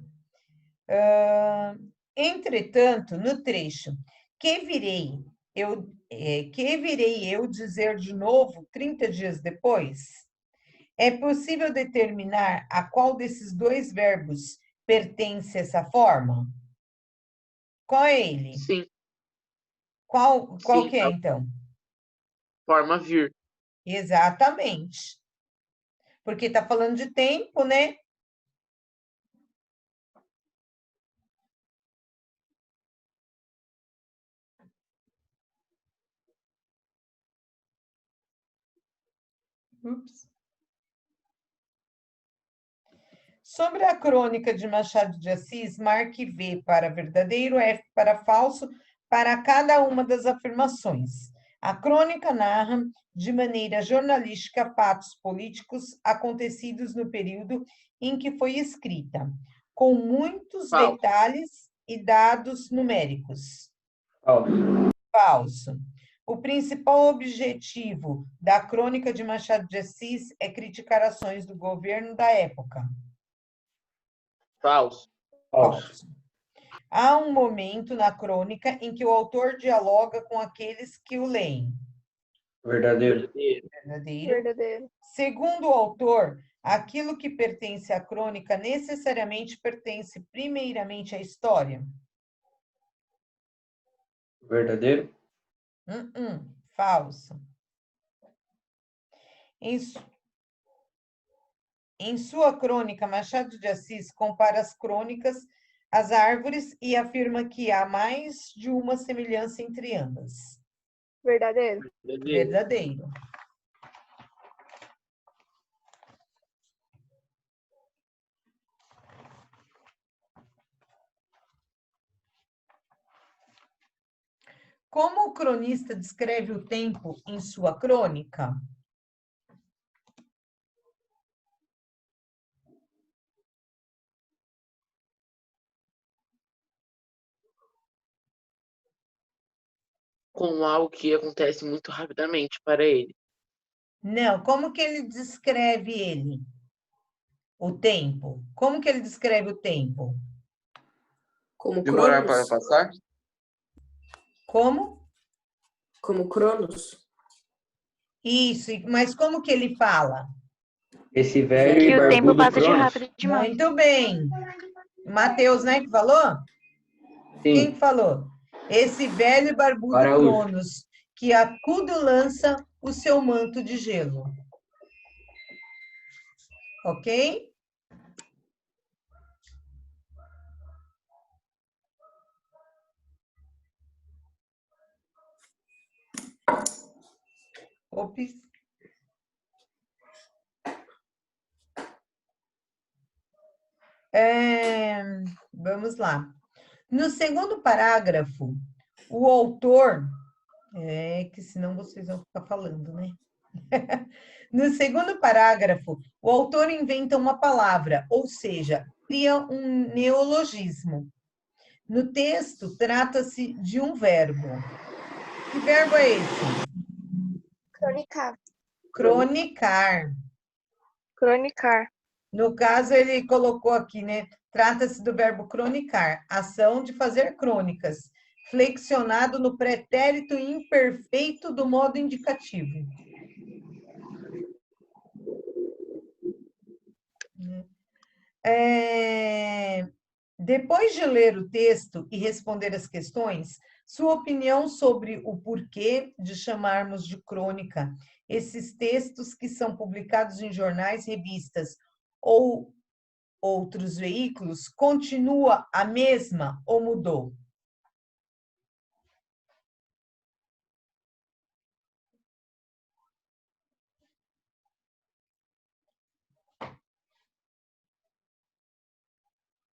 Speaker 1: Entretanto, no trecho, que virei eu dizer de novo 30 dias depois? É possível determinar a qual desses 2 verbos pertence a essa forma? Qual é ele?
Speaker 6: Sim.
Speaker 1: Qual
Speaker 6: Sim,
Speaker 1: que é, então?
Speaker 6: Forma vir.
Speaker 1: Exatamente. Porque está falando de tempo, né? Ups. Sobre a crônica de Machado de Assis, marque V para verdadeiro, F para falso, para cada uma das afirmações. A crônica narra, de maneira jornalística, fatos políticos acontecidos no período em que foi escrita, com muitos
Speaker 6: Falso.
Speaker 1: detalhes e dados numéricos.
Speaker 12: Falso.
Speaker 1: Falso. O principal objetivo da crônica de Machado de Assis é criticar ações do governo da época.
Speaker 6: Falso.
Speaker 12: Falso.
Speaker 1: Há um momento na crônica em que o autor dialoga com aqueles que o leem.
Speaker 12: Verdadeiro.
Speaker 1: Verdadeiro.
Speaker 5: Verdadeiro.
Speaker 1: Segundo o autor, aquilo que pertence à crônica necessariamente pertence primeiramente à história.
Speaker 12: Verdadeiro.
Speaker 1: Falso. Em sua crônica, Machado de Assis compara as crônicas às árvores e afirma que há mais de uma semelhança entre ambas.
Speaker 5: Verdadeiro.
Speaker 1: Verdadeiro. Como o cronista descreve o tempo em sua crônica?
Speaker 6: Com algo que acontece muito rapidamente para ele.
Speaker 1: Não, como que ele descreve ele? O tempo. Como que ele descreve o tempo?
Speaker 7: Como
Speaker 10: Demorar para
Speaker 7: Cronos?
Speaker 10: passar?
Speaker 1: Como?
Speaker 7: Como Cronos?
Speaker 1: Isso, mas como que ele fala?
Speaker 12: Esse velho
Speaker 5: Que
Speaker 12: e
Speaker 5: o tempo
Speaker 12: barbudo
Speaker 5: passa de
Speaker 12: Cronos?
Speaker 5: rápido demais.
Speaker 1: Muito bem. Mateus, né, que falou? Quem
Speaker 12: Sim.
Speaker 1: que falou? Esse velho e barbudo
Speaker 12: Araújo.
Speaker 1: Cronos, que a tudo lança o seu manto de gelo. Ok? Ops. Vamos lá. No segundo parágrafo, o autor... que senão vocês vão ficar falando, né? No segundo parágrafo, o autor inventa uma palavra, ou seja, cria um neologismo. No texto, trata-se de um verbo. Que verbo é esse?
Speaker 8: Cronicar.
Speaker 1: Cronicar.
Speaker 5: Cronicar.
Speaker 1: No caso, ele colocou aqui, né? Trata-se do verbo cronicar, ação de fazer crônicas, flexionado no pretérito imperfeito do modo indicativo. Depois de ler o texto e responder as questões, sua opinião sobre o porquê de chamarmos de crônica esses textos que são publicados em jornais, revistas ou outros veículos, continua a mesma ou mudou?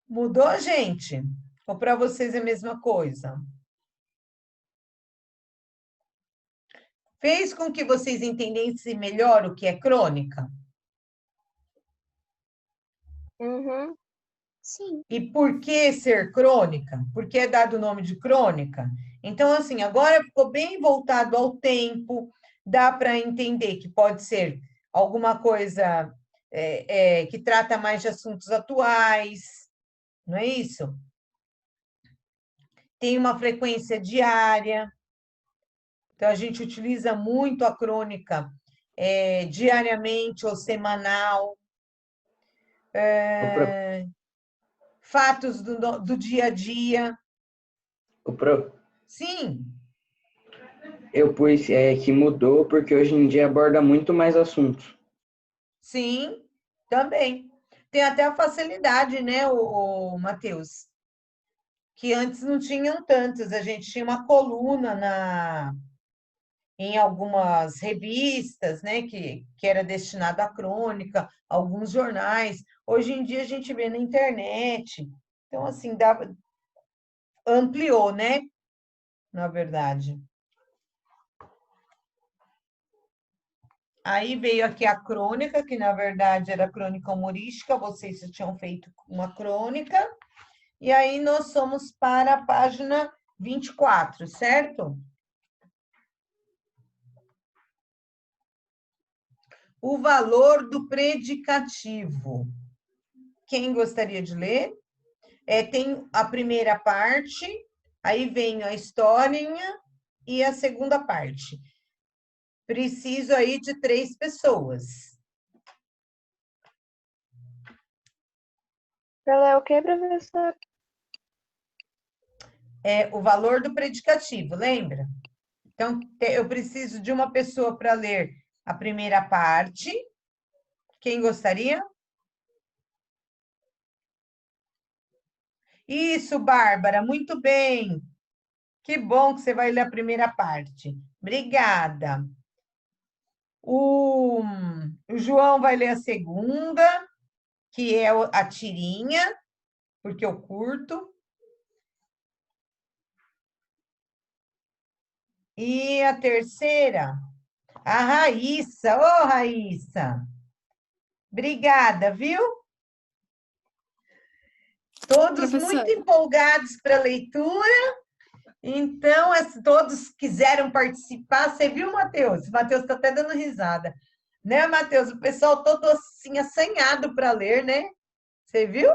Speaker 1: Mudou, gente? Ou para vocês é a mesma coisa? Fez com que vocês entendessem melhor o que é crônica?
Speaker 5: Uhum.
Speaker 8: Sim.
Speaker 1: E por que ser crônica? Por que é dado o nome de crônica? Então, assim, agora ficou bem voltado ao tempo, dá para entender que pode ser alguma coisa que trata mais de assuntos atuais, não é isso? Tem uma frequência diária, então a gente utiliza muito a crônica diariamente ou semanal. Fatos do dia a dia. Sim.
Speaker 12: Eu pus que mudou porque hoje em dia aborda muito mais assuntos.
Speaker 1: Sim, também. Tem até a facilidade, né, o Matheus? Que antes não tinham tantos. A gente tinha uma coluna em algumas revistas, né, que era destinado à crônica, alguns jornais. Hoje em dia a gente vê na internet. Então, assim, ampliou, né? Na verdade. Aí veio aqui a crônica, que na verdade era crônica humorística, vocês já tinham feito uma crônica. E aí nós somos para a página 24, certo? O valor do predicativo. Quem gostaria de ler? Tem a primeira parte, aí vem a historinha e a segunda parte. Preciso aí de 3 pessoas.
Speaker 5: Pra ler o quê, professor?
Speaker 1: O valor do predicativo, lembra? Então, eu preciso de uma pessoa para ler a primeira parte. Quem gostaria? Isso, Bárbara, muito bem. Que bom que você vai ler a primeira parte. Obrigada. O João vai ler a segunda, que é a tirinha, porque eu curto. E a terceira, a Raíssa. Ô, Raíssa! Obrigada, viu? Todos muito empolgados para a leitura. Então, todos quiseram participar. Você viu, Matheus? O Matheus está até dando risada. Né, Matheus? O pessoal todo assim, assanhado para ler, né? Você viu?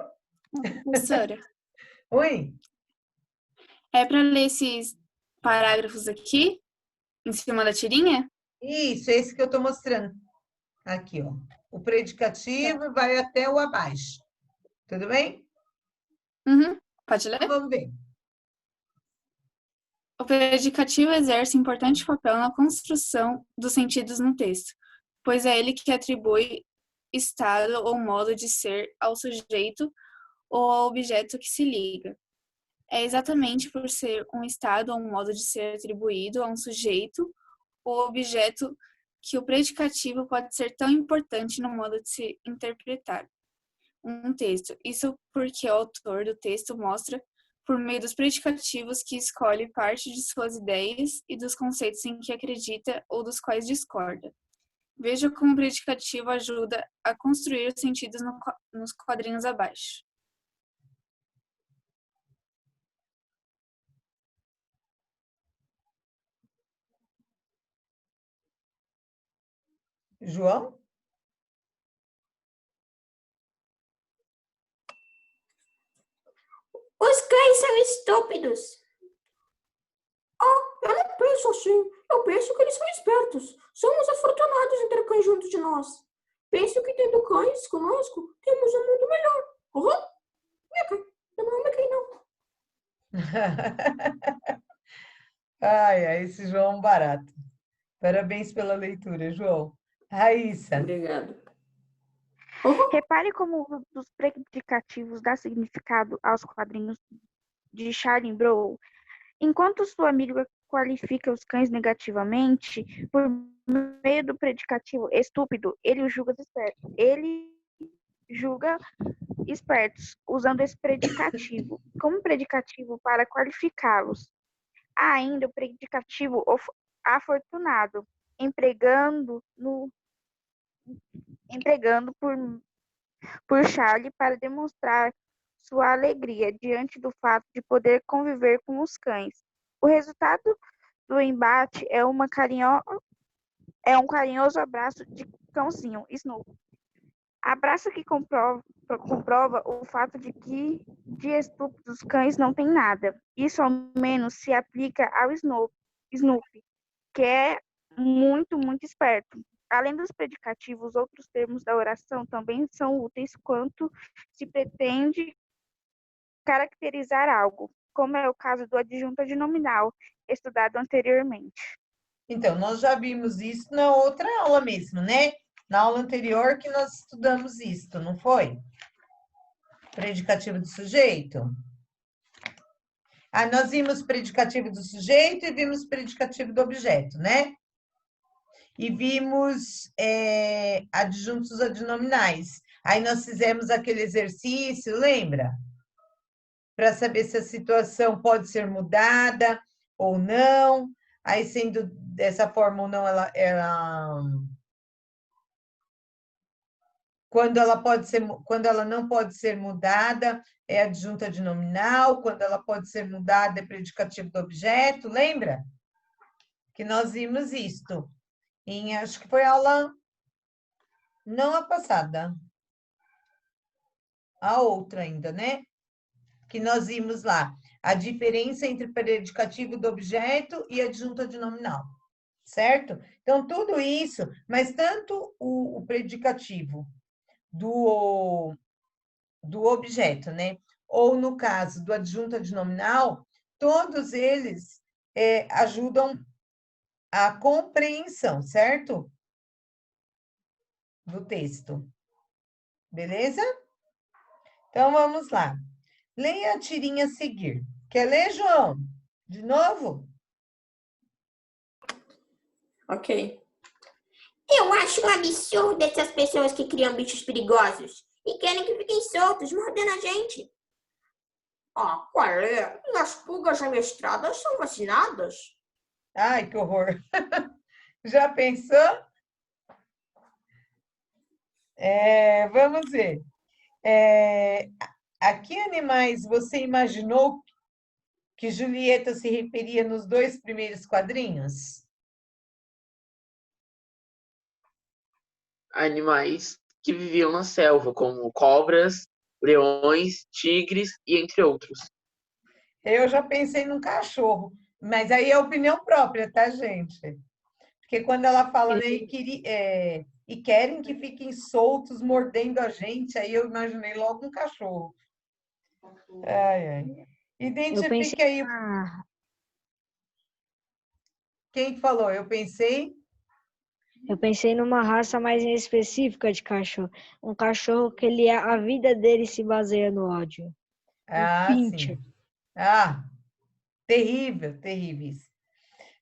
Speaker 11: Professora.
Speaker 1: Oi?
Speaker 11: É para ler esses parágrafos aqui, em cima da tirinha?
Speaker 1: Isso, é esse que eu estou mostrando. Aqui, ó. O predicativo vai até o abaixo. Tudo bem?
Speaker 11: Uhum. Pode ler?
Speaker 1: Então, vamos ver.
Speaker 11: O predicativo exerce importante papel na construção dos sentidos no texto, pois é ele que atribui estado ou modo de ser ao sujeito ou ao objeto que se liga. É exatamente por ser um estado ou um modo de ser atribuído a um sujeito ou objeto que o predicativo pode ser tão importante no modo de se interpretar um texto. Isso porque o autor do texto mostra, por meio dos predicativos, que escolhe parte de suas ideias e dos conceitos em que acredita ou dos quais discorda. Veja como o predicativo ajuda a construir os sentidos nos quadrinhos abaixo.
Speaker 1: João?
Speaker 13: Os cães são estúpidos. Ah, eu não penso assim. Eu penso que eles são espertos. Somos afortunados em ter cães junto de nós. Penso que tendo cães conosco, temos um mundo melhor. Uhum. Eu não me não.
Speaker 1: Ai, esse João é um barato. Parabéns pela leitura, João. Raíssa.
Speaker 7: Obrigado.
Speaker 5: Repare como o uso dos predicativos dá significado aos quadrinhos de Charlie Brown. Enquanto sua amiga qualifica os cães negativamente, por meio do predicativo estúpido, ele os julga espertos. Ele julga espertos, usando esse predicativo como predicativo para qualificá-los. Há ainda o predicativo afortunado, empregando por Charlie para demonstrar sua alegria diante do fato de poder conviver com os cães. O resultado do embate é um carinhoso abraço de cãozinho, Snoopy. Abraço que comprova o fato de que de estúpidos cães não tem nada. Isso ao menos se aplica ao Snoopy, que é muito, muito esperto. Além dos predicativos, outros termos da oração também são úteis quando se pretende caracterizar algo, como é o caso do adjunto adnominal, estudado anteriormente.
Speaker 1: Então, nós já vimos isso na outra aula mesmo, né? Na aula anterior que nós estudamos isso, não foi? Predicativo do sujeito. Nós vimos predicativo do sujeito e vimos predicativo do objeto, né? e vimos adjuntos adnominais. Aí nós fizemos aquele exercício, lembra? Para saber se a situação pode ser mudada ou não. Aí, sendo dessa forma ou não, quando ela não pode ser mudada, é adjunta adnominal. Quando ela pode ser mudada, é predicativo do objeto. Lembra? Que nós vimos isto. Acho que foi aula, não a passada, a outra ainda, né? Que nós vimos lá a diferença entre predicativo do objeto e adjunta adnominal, certo? Então, tudo isso, mas tanto o predicativo do objeto, né? Ou, no caso do adjunto adnominal, todos eles ajudam a compreensão, certo? Do texto. Beleza? Então, vamos lá. Leia a tirinha a seguir. Quer ler, João? De novo?
Speaker 13: Ok. Eu acho um absurdo essas pessoas que criam bichos perigosos e querem que fiquem soltos, mordendo a gente. Ah, qual é? E as pulgas amestradas são vacinadas?
Speaker 1: Ai, que horror. Já pensou? Vamos ver. A que animais você imaginou que Julieta se referia nos 2 primeiros quadrinhos?
Speaker 6: Animais que viviam na selva, como cobras, leões, tigres e entre outros.
Speaker 1: Eu já pensei num cachorro, mas aí é opinião própria, tá, gente? Porque quando ela fala, né, e querem que fiquem soltos, mordendo a gente, aí eu imaginei logo um cachorro. Ai, ai. Identifique aí. Quem falou? Eu pensei
Speaker 3: numa raça mais específica de cachorro. Um cachorro que a vida dele se baseia no ódio.
Speaker 1: Sim. Terrível, terríveis.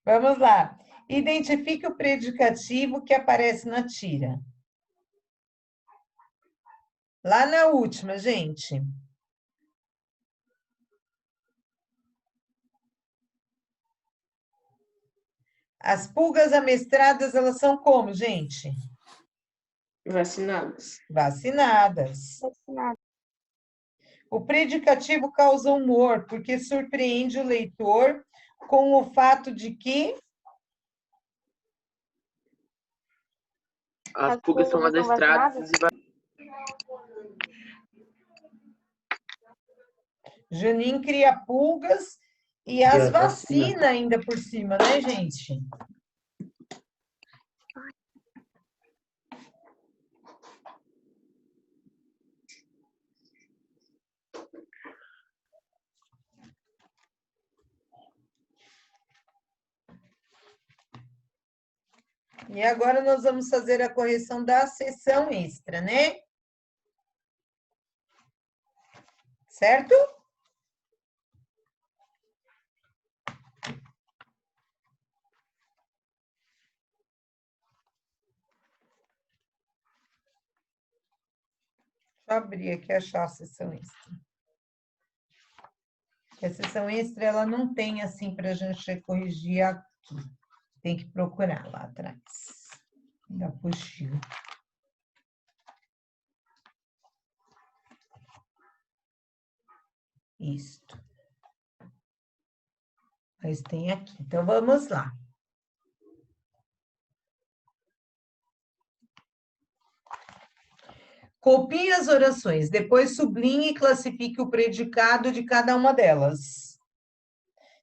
Speaker 1: Vamos lá. Identifique o predicativo que aparece na tira. Lá na última, gente. As pulgas amestradas, elas são como, gente?
Speaker 7: Vacinadas.
Speaker 1: Vacinadas. O predicativo causa humor, porque surpreende o leitor com o fato de que
Speaker 6: as pulgas são adestradas e
Speaker 1: Juninho cria pulgas e as vacina ainda por cima, né, gente? E agora nós vamos fazer a correção da seção extra, né? Certo? Deixa eu abrir aqui e achar a seção extra. A seção extra, ela não tem assim para a gente corrigir aqui. Tem que procurar lá atrás. Da apostila. Isto. Mas tem aqui. Então, vamos lá. Copie as orações, depois sublinhe e classifique o predicado de cada uma delas.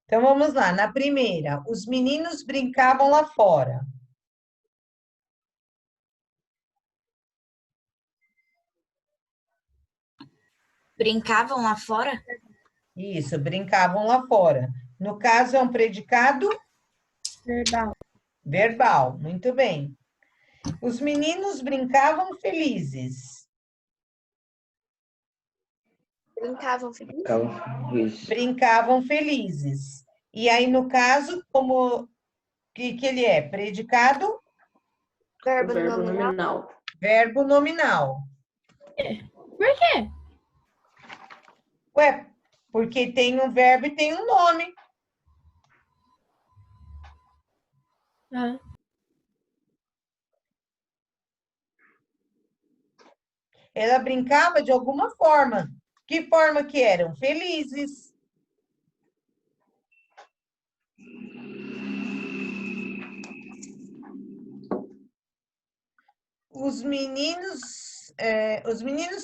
Speaker 1: Então, vamos lá. Na primeira, os meninos brincavam lá fora.
Speaker 14: Brincavam lá fora?
Speaker 1: Isso, brincavam lá fora. No caso, é um predicado?
Speaker 2: Verbal.
Speaker 1: Verbal, muito bem. Os meninos brincavam felizes.
Speaker 5: Brincavam felizes?
Speaker 1: Brincavam felizes. E aí, no caso, como que ele é? Predicado?
Speaker 7: O verbo nominal.
Speaker 1: Verbo nominal.
Speaker 9: Por quê?
Speaker 1: Ué, porque tem um verbo e tem um nome.
Speaker 9: Ah.
Speaker 1: Ela brincava de alguma forma. Que forma que eram? Felizes. Os meninos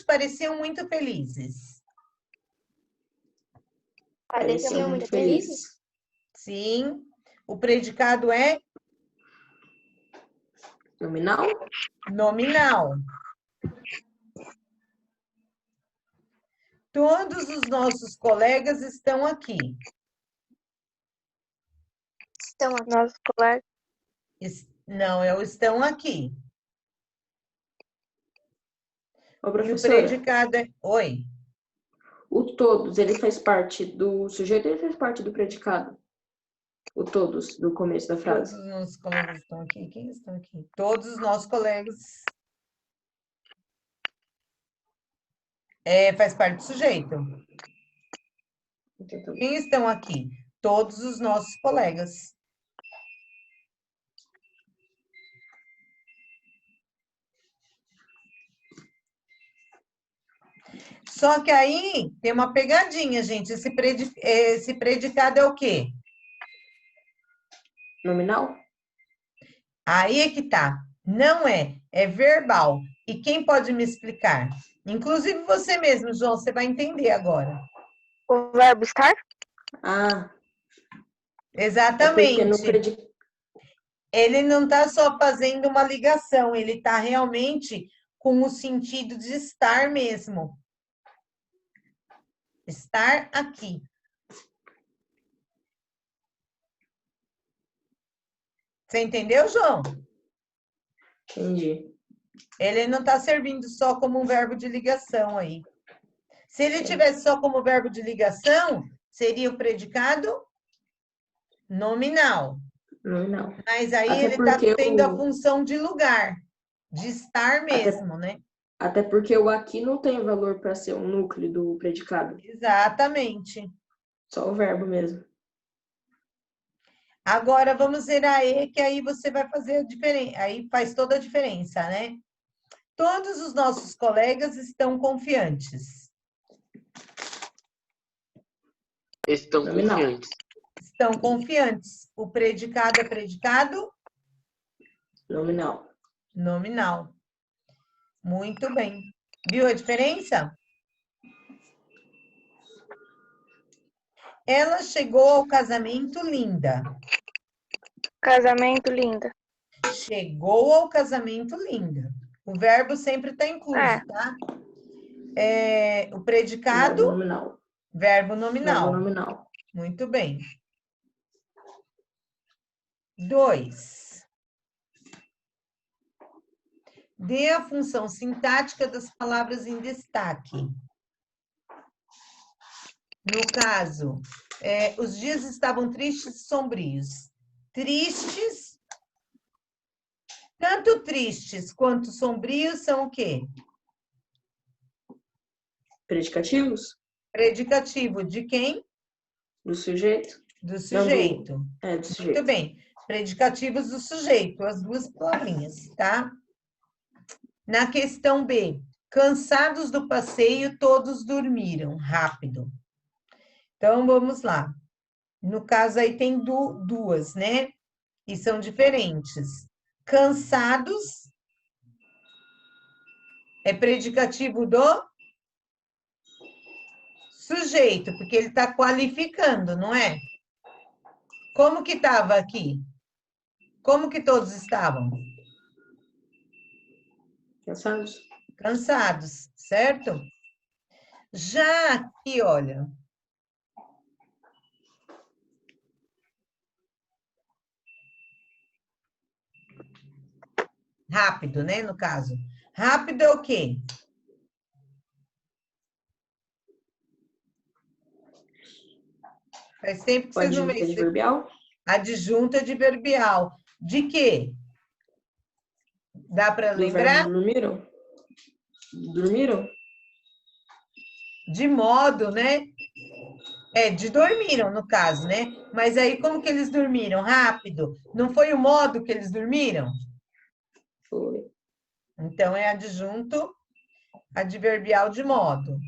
Speaker 1: pareciam muito felizes.
Speaker 8: Pareciam muito felizes?
Speaker 1: Sim. O predicado é
Speaker 7: Nominal?
Speaker 1: nominal. Todos os nossos colegas estão aqui.
Speaker 5: Estão aqui. Nossos colegas.
Speaker 1: Não, estão aqui.
Speaker 7: Ô,
Speaker 1: E o
Speaker 7: professora,
Speaker 1: predicado é... Oi.
Speaker 7: o todos, ele faz parte do sujeito ou ele faz parte do predicado? O todos, do começo da frase.
Speaker 1: Todos os nossos colegas estão aqui. Quem estão aqui? Todos os nossos colegas. Faz parte do sujeito.
Speaker 7: Então,
Speaker 1: Quem estão aqui? Todos os nossos colegas. Só que aí tem uma pegadinha, gente. Esse predicado é o quê?
Speaker 7: Nominal?
Speaker 1: Aí é que tá. Não é. É verbal. E quem pode me explicar? Inclusive você mesmo, João. Você vai entender agora.
Speaker 5: O verbo estar?
Speaker 7: Ah.
Speaker 1: Exatamente. Ele não está só fazendo uma ligação. Ele está realmente com o sentido de estar mesmo. Estar aqui. Você entendeu, João?
Speaker 7: Entendi.
Speaker 1: Ele não está servindo só como um verbo de ligação aí. Se ele tivesse só como verbo de ligação, seria o predicado nominal.
Speaker 7: Nominal.
Speaker 1: Mas aí
Speaker 7: Até
Speaker 1: ele está tendo a
Speaker 7: o...
Speaker 1: função de lugar, de estar mesmo, né?
Speaker 7: Até porque o aqui não tem valor para ser um núcleo do predicado.
Speaker 1: Exatamente.
Speaker 7: Só o verbo mesmo.
Speaker 1: Agora, vamos ver aí, que aí você vai fazer a diferença. Aí faz toda a diferença, né? Todos os nossos colegas estão confiantes.
Speaker 6: Estão confiantes.
Speaker 1: Estão confiantes. O predicado é predicado?
Speaker 7: Nominal.
Speaker 1: Nominal. Muito bem. Viu a diferença? Ela chegou ao casamento linda.
Speaker 5: Casamento linda.
Speaker 1: Chegou ao casamento linda. O verbo sempre está incluso, tá? O predicado?
Speaker 7: Verbo nominal.
Speaker 1: Verbo nominal.
Speaker 7: Verbo nominal.
Speaker 1: Muito bem. 2. Dê a função sintática das palavras em destaque. No caso, os dias estavam tristes e sombrios. Tristes, tanto tristes quanto sombrios são o quê?
Speaker 7: Predicativos?
Speaker 1: Predicativo de quem?
Speaker 7: Do sujeito.
Speaker 1: Do sujeito.
Speaker 7: Não, do sujeito.
Speaker 1: Muito bem. Predicativos do sujeito, as duas palavrinhas, tá? Na questão B, cansados do passeio, todos dormiram rápido. Então, vamos lá. No caso aí tem duas, né? E são diferentes. Cansados é predicativo do sujeito, porque ele está qualificando, não é? Como que estava aqui? Como que todos estavam?
Speaker 7: Cansados.
Speaker 1: Cansados, certo? Já aqui, olha. Rápido, né, no caso. Rápido é o quê? Faz tempo que vocês não veem.
Speaker 7: Adjunto adverbial?
Speaker 1: Adjunto adverbial. De quê? Dá para
Speaker 7: Do
Speaker 1: lembrar?
Speaker 7: verbo dormiram? Dormiram?
Speaker 1: De modo, né? De dormiram, no caso, né? Mas aí, como que eles dormiram? Rápido. Não foi o modo que eles dormiram?
Speaker 7: Foi.
Speaker 1: Então, é adjunto adverbial de modo.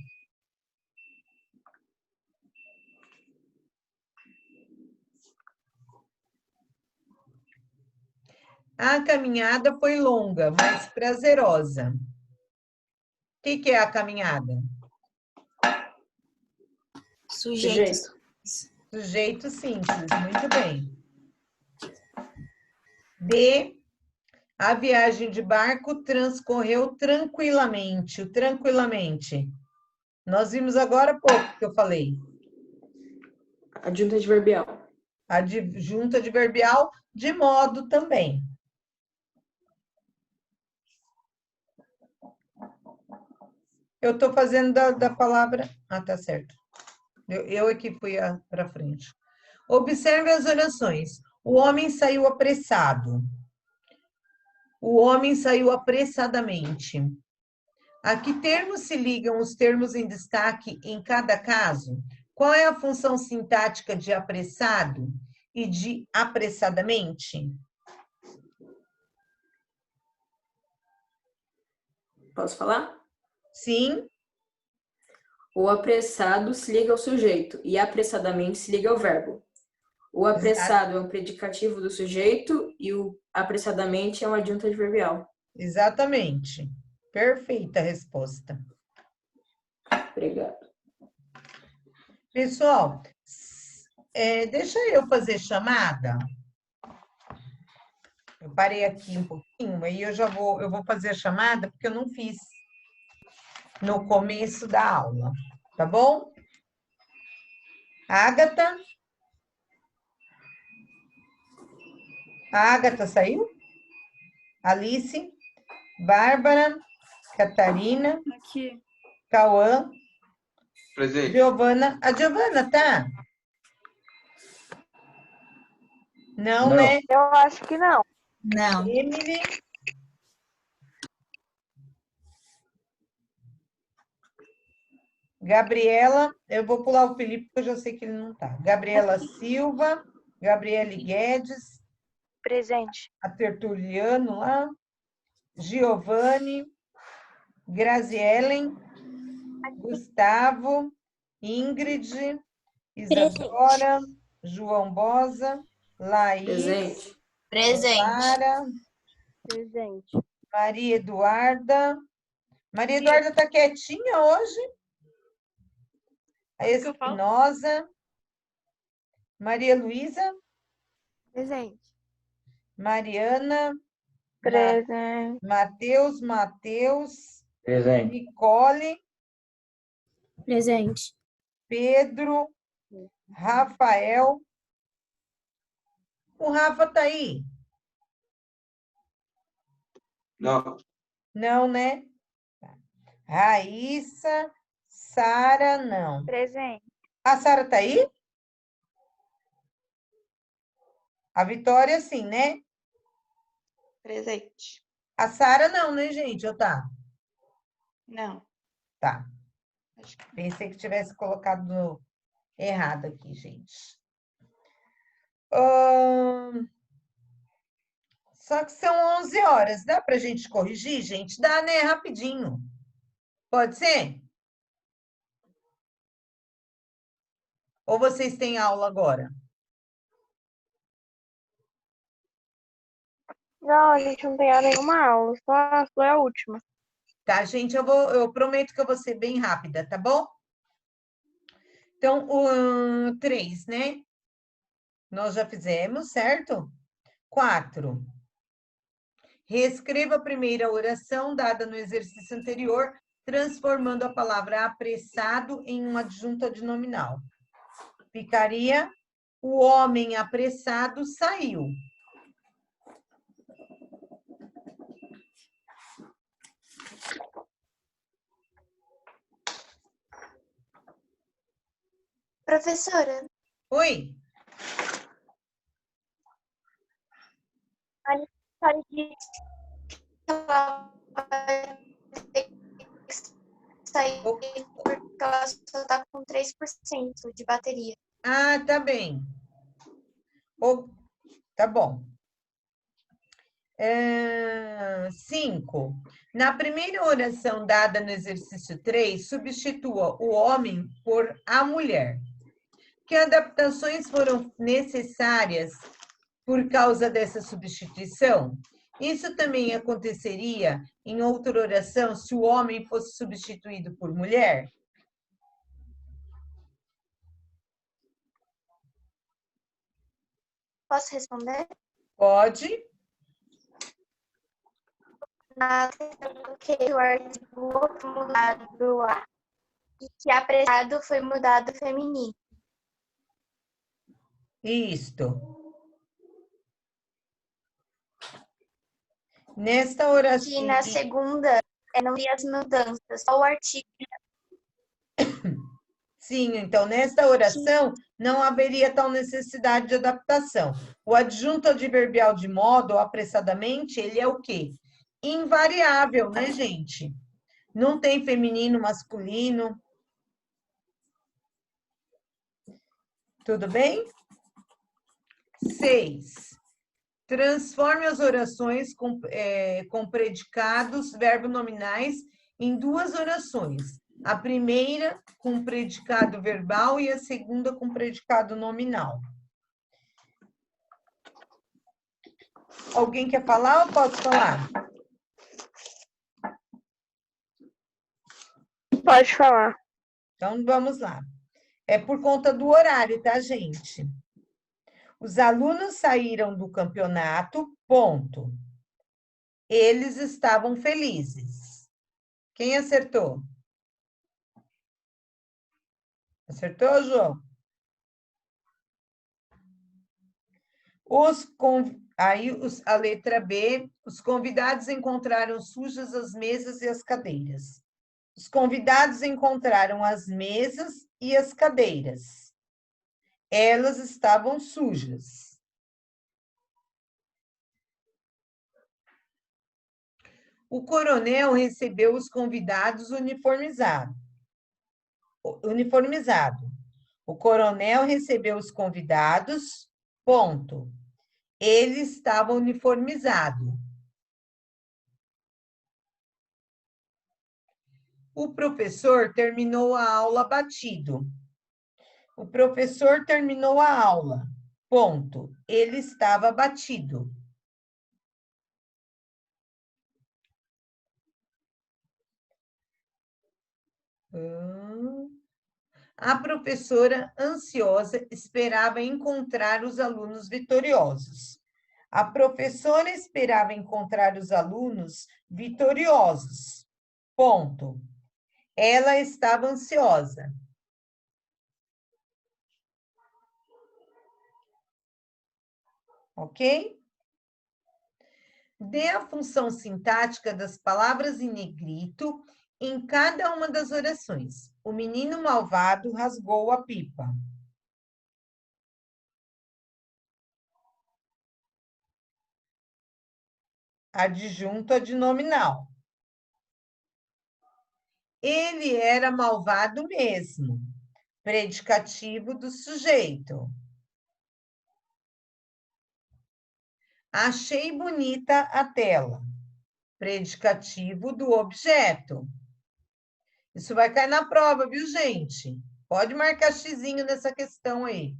Speaker 1: A caminhada foi longa, mas prazerosa. O que é a caminhada?
Speaker 14: Sujeito.
Speaker 1: Sujeito simples, muito bem. D. A viagem de barco transcorreu tranquilamente. O tranquilamente. Nós vimos agora há pouco que eu falei.
Speaker 7: Adjunto adverbial.
Speaker 1: Adjunto adverbial de modo também. Eu estou fazendo da palavra... Ah, tá certo. Eu é que fui para frente. Observe as orações. O homem saiu apressado. O homem saiu apressadamente. A que termos se ligam os termos em destaque em cada caso? Qual é a função sintática de apressado e de apressadamente?
Speaker 7: Posso falar?
Speaker 1: Sim.
Speaker 7: O apressado se liga ao sujeito e apressadamente se liga ao verbo. O apressado é um predicativo do sujeito e o apressadamente é um adjunto adverbial.
Speaker 1: Exatamente. Perfeita resposta.
Speaker 7: Obrigado.
Speaker 1: Pessoal, deixa eu fazer chamada. Eu parei aqui um pouquinho, aí eu vou fazer a chamada, porque eu não fiz no começo da aula, tá bom? Ágata? A Ágata saiu? Alice? Bárbara? Catarina?
Speaker 11: Aqui.
Speaker 1: Cauã?
Speaker 10: Presente.
Speaker 1: Giovana? A Giovana tá? Não,
Speaker 12: Não.
Speaker 1: né?
Speaker 5: Eu acho que não.
Speaker 14: Não.
Speaker 1: Emily? Gabriela, eu vou pular o Felipe, porque eu já sei que ele não tá. Gabriela Silva, Gabriele Guedes,
Speaker 5: Presente.
Speaker 1: a Tertuliano lá, Giovanni, Graziellen, Gustavo, Ingrid, Isadora, João Bosa, Laís,
Speaker 7: Presente.
Speaker 14: Presente.
Speaker 1: Clara,
Speaker 5: Presente.
Speaker 1: Maria Eduarda. Maria Eduarda está quietinha hoje. A Espinosa. Maria Luísa.
Speaker 5: Presente.
Speaker 1: Mariana.
Speaker 5: Presente.
Speaker 1: Matheus.
Speaker 12: Presente.
Speaker 1: Nicole.
Speaker 2: Presente.
Speaker 1: Pedro. Rafael. O Rafa está aí?
Speaker 10: Não.
Speaker 1: Não, né? Raíssa. Sara, não.
Speaker 5: Presente.
Speaker 1: A Sara está aí? A Vitória, sim, né?
Speaker 15: Presente.
Speaker 1: A Sara não, né, gente? Ou tá?
Speaker 15: Não.
Speaker 1: Tá. Pensei que tivesse colocado errado aqui, gente. Só que são 11 horas. Dá pra gente corrigir, gente? Dá, né? Rapidinho. Pode ser? Ou vocês têm aula agora?
Speaker 5: Não, a gente não tem nenhuma aula, só é a última.
Speaker 1: Tá, gente? Eu prometo que eu vou ser bem rápida, tá bom? Então, o 3, né? Nós já fizemos, certo? 4. Reescreva a primeira oração dada no exercício anterior, transformando a palavra apressado em um adjunto adnominal. Ficaria: o homem apressado saiu.
Speaker 8: Professora,
Speaker 1: Oi?
Speaker 5: A senhora disse
Speaker 8: ela vai ter que sair porque ela só está com 3% de bateria.
Speaker 1: Ah, tá bem. Tá bom. 5. Na primeira oração dada no exercício 3, substitua o homem por a mulher. Que adaptações foram necessárias por causa dessa substituição? Isso também aconteceria em outra oração se o homem fosse substituído por mulher?
Speaker 8: Posso responder?
Speaker 1: Pode.
Speaker 8: Na que o artigo foi mudado a e que apressado foi mudado feminino.
Speaker 1: Isto. Nesta oração.
Speaker 8: Que na segunda não tem as mudanças, só o artigo.
Speaker 1: Sim, então, nesta oração, não haveria tal necessidade de adaptação. O adjunto adverbial de modo ou apressadamente, ele é o quê? Invariável, né, gente? Não tem feminino, masculino. Tudo bem? 6. Transforme as orações com predicados, verbo nominais, em 2 orações. A primeira com predicado verbal e a segunda com predicado nominal. Alguém quer falar ou posso falar?
Speaker 5: Pode falar.
Speaker 1: Então, vamos lá. É por conta do horário, tá, gente? Os alunos saíram do campeonato, ponto. Eles estavam felizes. Quem acertou? Acertou, João? A letra B, os convidados encontraram sujas as mesas e as cadeiras. Os convidados encontraram as mesas e as cadeiras. Elas estavam sujas. O coronel recebeu os convidados uniformizado. O coronel recebeu os convidados, ponto. Ele estava uniformizado. O professor terminou a aula abatido. O professor terminou a aula, ponto. Ele estava abatido. A professora, ansiosa, esperava encontrar os alunos vitoriosos. A professora esperava encontrar os alunos vitoriosos. Ponto. Ela estava ansiosa. Ok? Dê a função sintática das palavras em negrito em cada uma das orações. O menino malvado rasgou a pipa. Adjunto adnominal. Ele era malvado mesmo. Predicativo do sujeito. Achei bonita a tela. Predicativo do objeto. Isso vai cair na prova, viu, gente? Pode marcar xizinho nessa questão aí.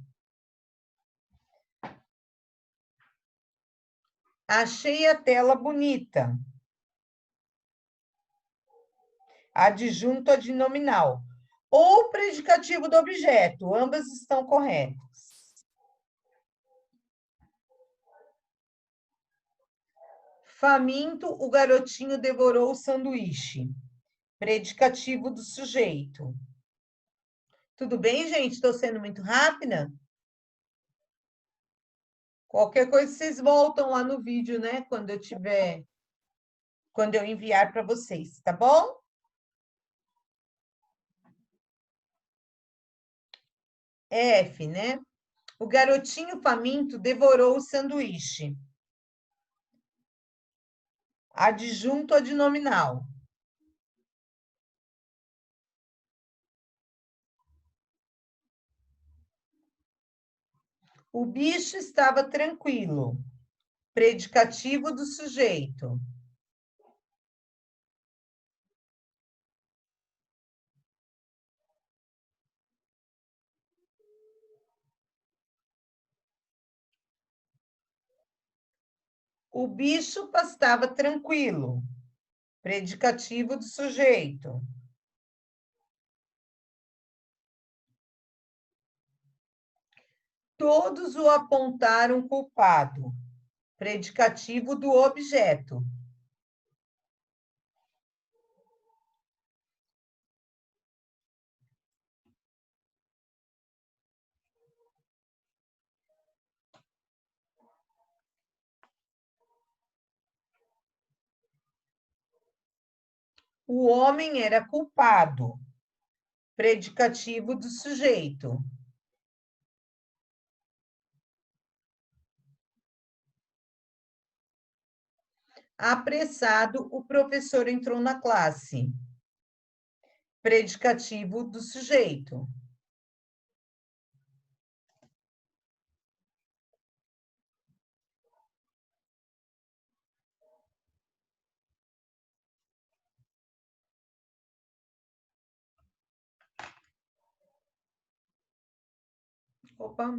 Speaker 1: Achei a tela bonita. Adjunto adnominal. Ou predicativo do objeto. Ambas estão corretas. Faminto, o garotinho devorou o sanduíche. Predicativo do sujeito. Tudo bem, gente? Estou sendo muito rápida? Qualquer coisa, vocês voltam lá no vídeo, né? Quando eu enviar para vocês, tá bom? F, né? O garotinho faminto devorou o sanduíche. Adjunto adnominal. O bicho estava tranquilo. Predicativo do sujeito. O bicho pastava tranquilo. Predicativo do sujeito. Todos o apontaram culpado. Predicativo do objeto. O homem era culpado. Predicativo do sujeito. Apressado, o professor entrou na classe. Predicativo do sujeito. Opa.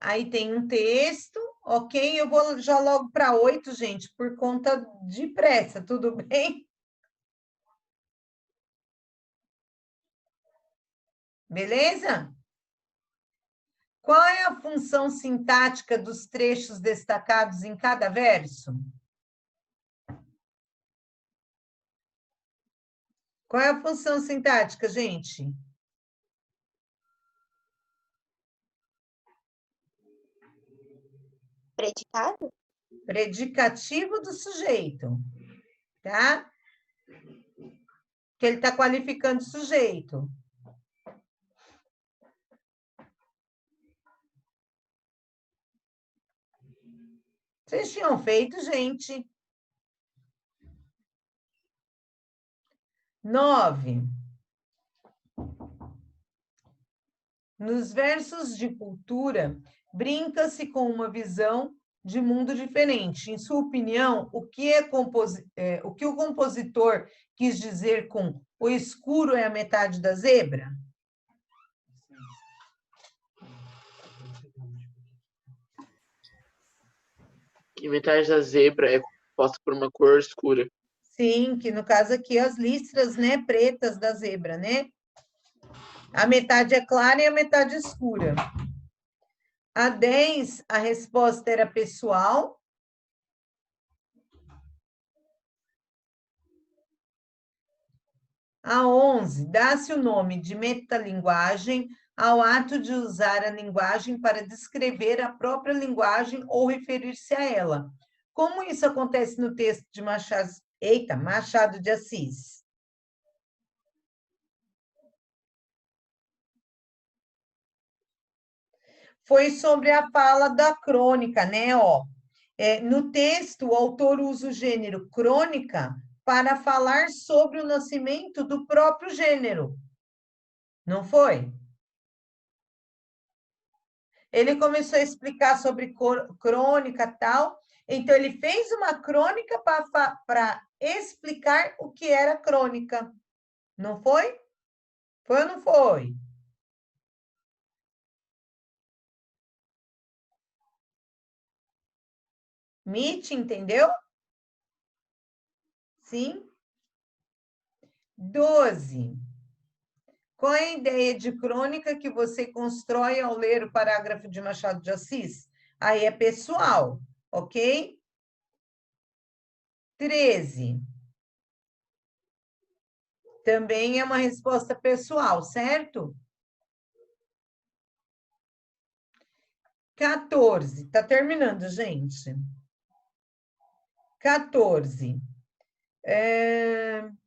Speaker 1: Aí tem um texto, ok? Eu vou já logo para 8, gente, por conta de pressa, tudo bem? Beleza? Qual é a função sintática dos trechos destacados em cada verso? Qual é a função sintática, gente?
Speaker 8: Predicado?
Speaker 1: Predicativo do sujeito, tá? Que ele está qualificando o sujeito. Vocês tinham feito, gente? 9. Nos versos de cultura, brinca-se com uma visão de mundo diferente. Em sua opinião, o que o compositor quis dizer com o escuro é a metade da zebra?
Speaker 6: Que metade da zebra é composta por uma cor escura.
Speaker 1: Sim, que no caso aqui as listras, né, pretas da zebra, né? A metade é clara e a metade escura. A 10, a resposta era pessoal. A 11, dá-se o nome de metalinguagem ao ato de usar a linguagem para descrever a própria linguagem ou referir-se a ela. Como isso acontece no texto de Machado de Assis? Foi sobre a fala da crônica, né? No texto, o autor usa o gênero crônica para falar sobre o nascimento do próprio gênero. Não foi? Ele começou a explicar sobre crônica e tal, então ele fez uma crônica para explicar o que era crônica. Não foi? Foi ou não foi? Mitch, entendeu? Sim? 12. Qual é a ideia de crônica que você constrói ao ler o parágrafo de Machado de Assis? Aí é pessoal, ok? 13. Também é uma resposta pessoal, certo? 14. Está terminando, gente. 14.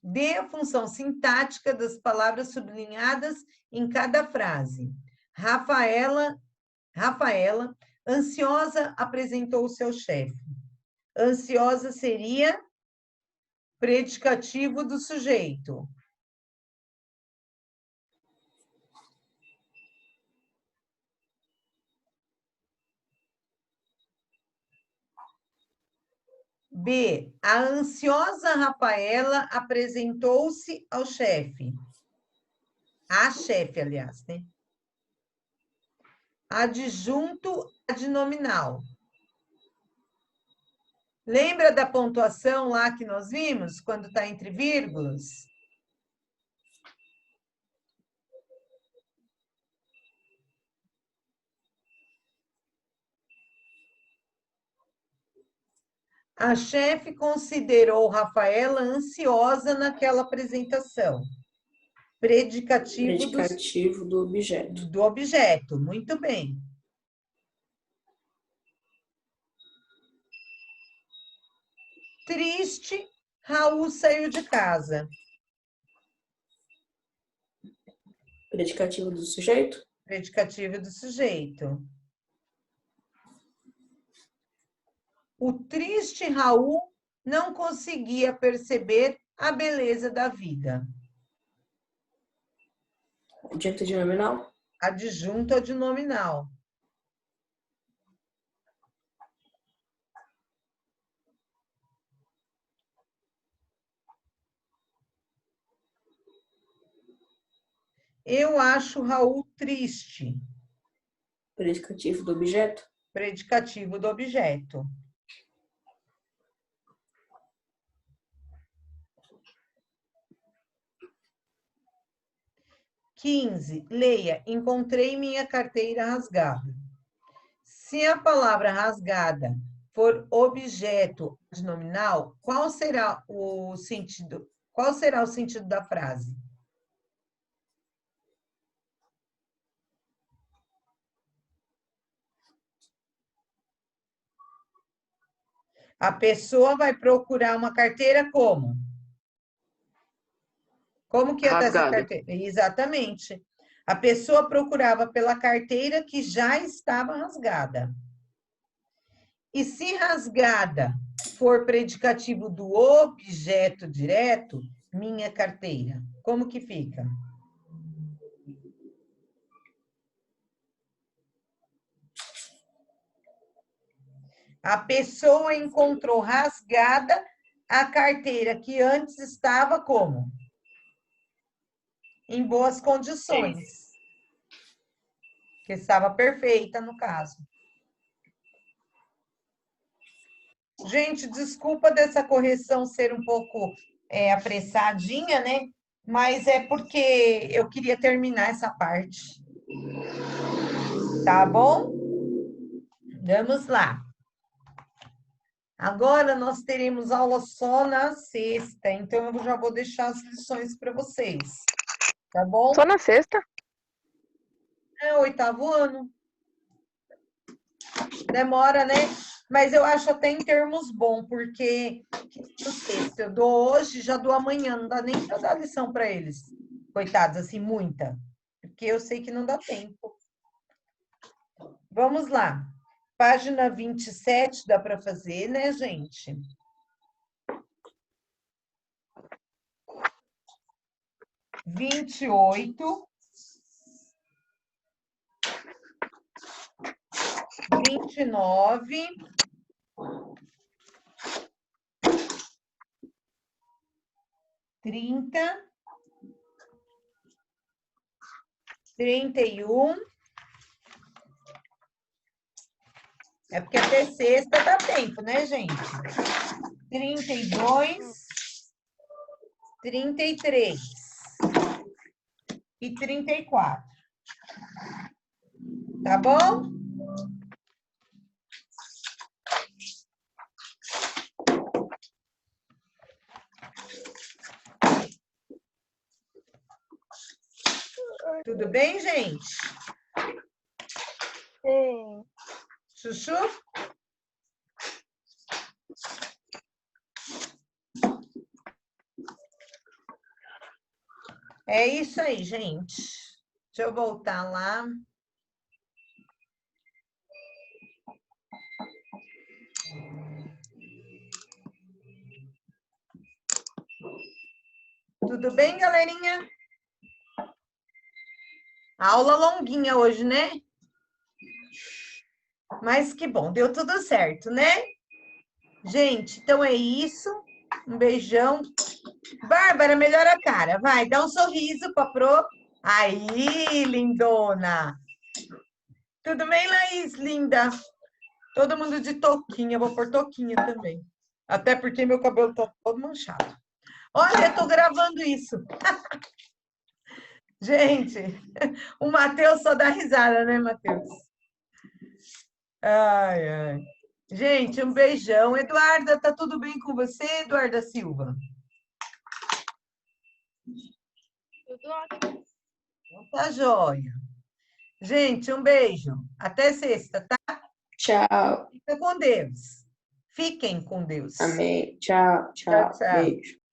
Speaker 1: Dê a função sintática das palavras sublinhadas em cada frase. Rafaela, ansiosa, apresentou o seu chefe. Ansiosa seria predicativo do sujeito. B. A ansiosa Rafaela apresentou-se ao chefe. A chefe, aliás, né? Adjunto adnominal. Lembra da pontuação lá que nós vimos, quando está entre vírgulas? A chefe considerou Rafaela ansiosa naquela apresentação. Predicativo
Speaker 7: do objeto.
Speaker 1: Do objeto, muito bem. Triste, Raul saiu de casa.
Speaker 7: Predicativo do sujeito?
Speaker 1: Predicativo do sujeito. O triste Raul não conseguia perceber a beleza da vida.
Speaker 7: Adjunto adnominal?
Speaker 1: Adjunto adnominal. Eu acho Raul triste.
Speaker 7: Predicativo do objeto?
Speaker 1: Predicativo do objeto. Leia, encontrei minha carteira rasgada. Se a palavra rasgada for objeto adnominal, qual será o sentido da frase? A pessoa vai procurar uma carteira como? Como que é essa carteira? Exatamente. A pessoa procurava pela carteira que já estava rasgada. E se rasgada for predicativo do objeto direto, minha carteira, como que fica? A pessoa encontrou rasgada a carteira que antes estava como? Em boas condições. Que estava perfeita, no caso. Gente, desculpa dessa correção ser um pouco apressadinha, né? Mas é porque eu queria terminar essa parte. Tá bom? Vamos lá. Agora nós teremos aula só na sexta, então eu já vou deixar as lições para vocês. Tá bom?
Speaker 5: Só na sexta?
Speaker 1: É o 8º ano. Demora, né? Mas eu acho até em termos bom, porque no sexto eu dou hoje, já dou amanhã, não dá nem para dar lição para eles. Coitados, assim, muita. Porque eu sei que não dá tempo. Vamos lá. Página 27 dá para fazer, né, gente? Vinte e oito. 29. 30. 31. É porque até sexta dá tempo, né, gente? 32. 33. E 34. Tá bom? Tudo bem, gente?
Speaker 5: Sim.
Speaker 1: Chuchu? É isso aí, gente. Deixa eu voltar lá. Tudo bem, galerinha? Aula longuinha hoje, né? Mas que bom, deu tudo certo, né? Gente, então é isso. Um beijão. Bárbara, melhora a cara. Vai, dá um sorriso para Pro. Aí, lindona. Tudo bem, Laís, linda? Todo mundo de touquinha. Vou pôr touquinha também. Até porque meu cabelo tá todo manchado. Olha, eu tô gravando isso. Gente, o Matheus só dá risada, né, Matheus? Ai, ai. Gente, um beijão. Eduarda, tá tudo bem com você, Eduarda Silva?
Speaker 5: Tudo ótimo.
Speaker 1: Então tá joia. Gente, um beijo. Até sexta, tá?
Speaker 7: Tchau.
Speaker 1: Fica com Deus. Fiquem com Deus.
Speaker 7: Amém. Tchau,
Speaker 1: Tchau,
Speaker 7: tchau.
Speaker 1: tchau.
Speaker 7: Beijo.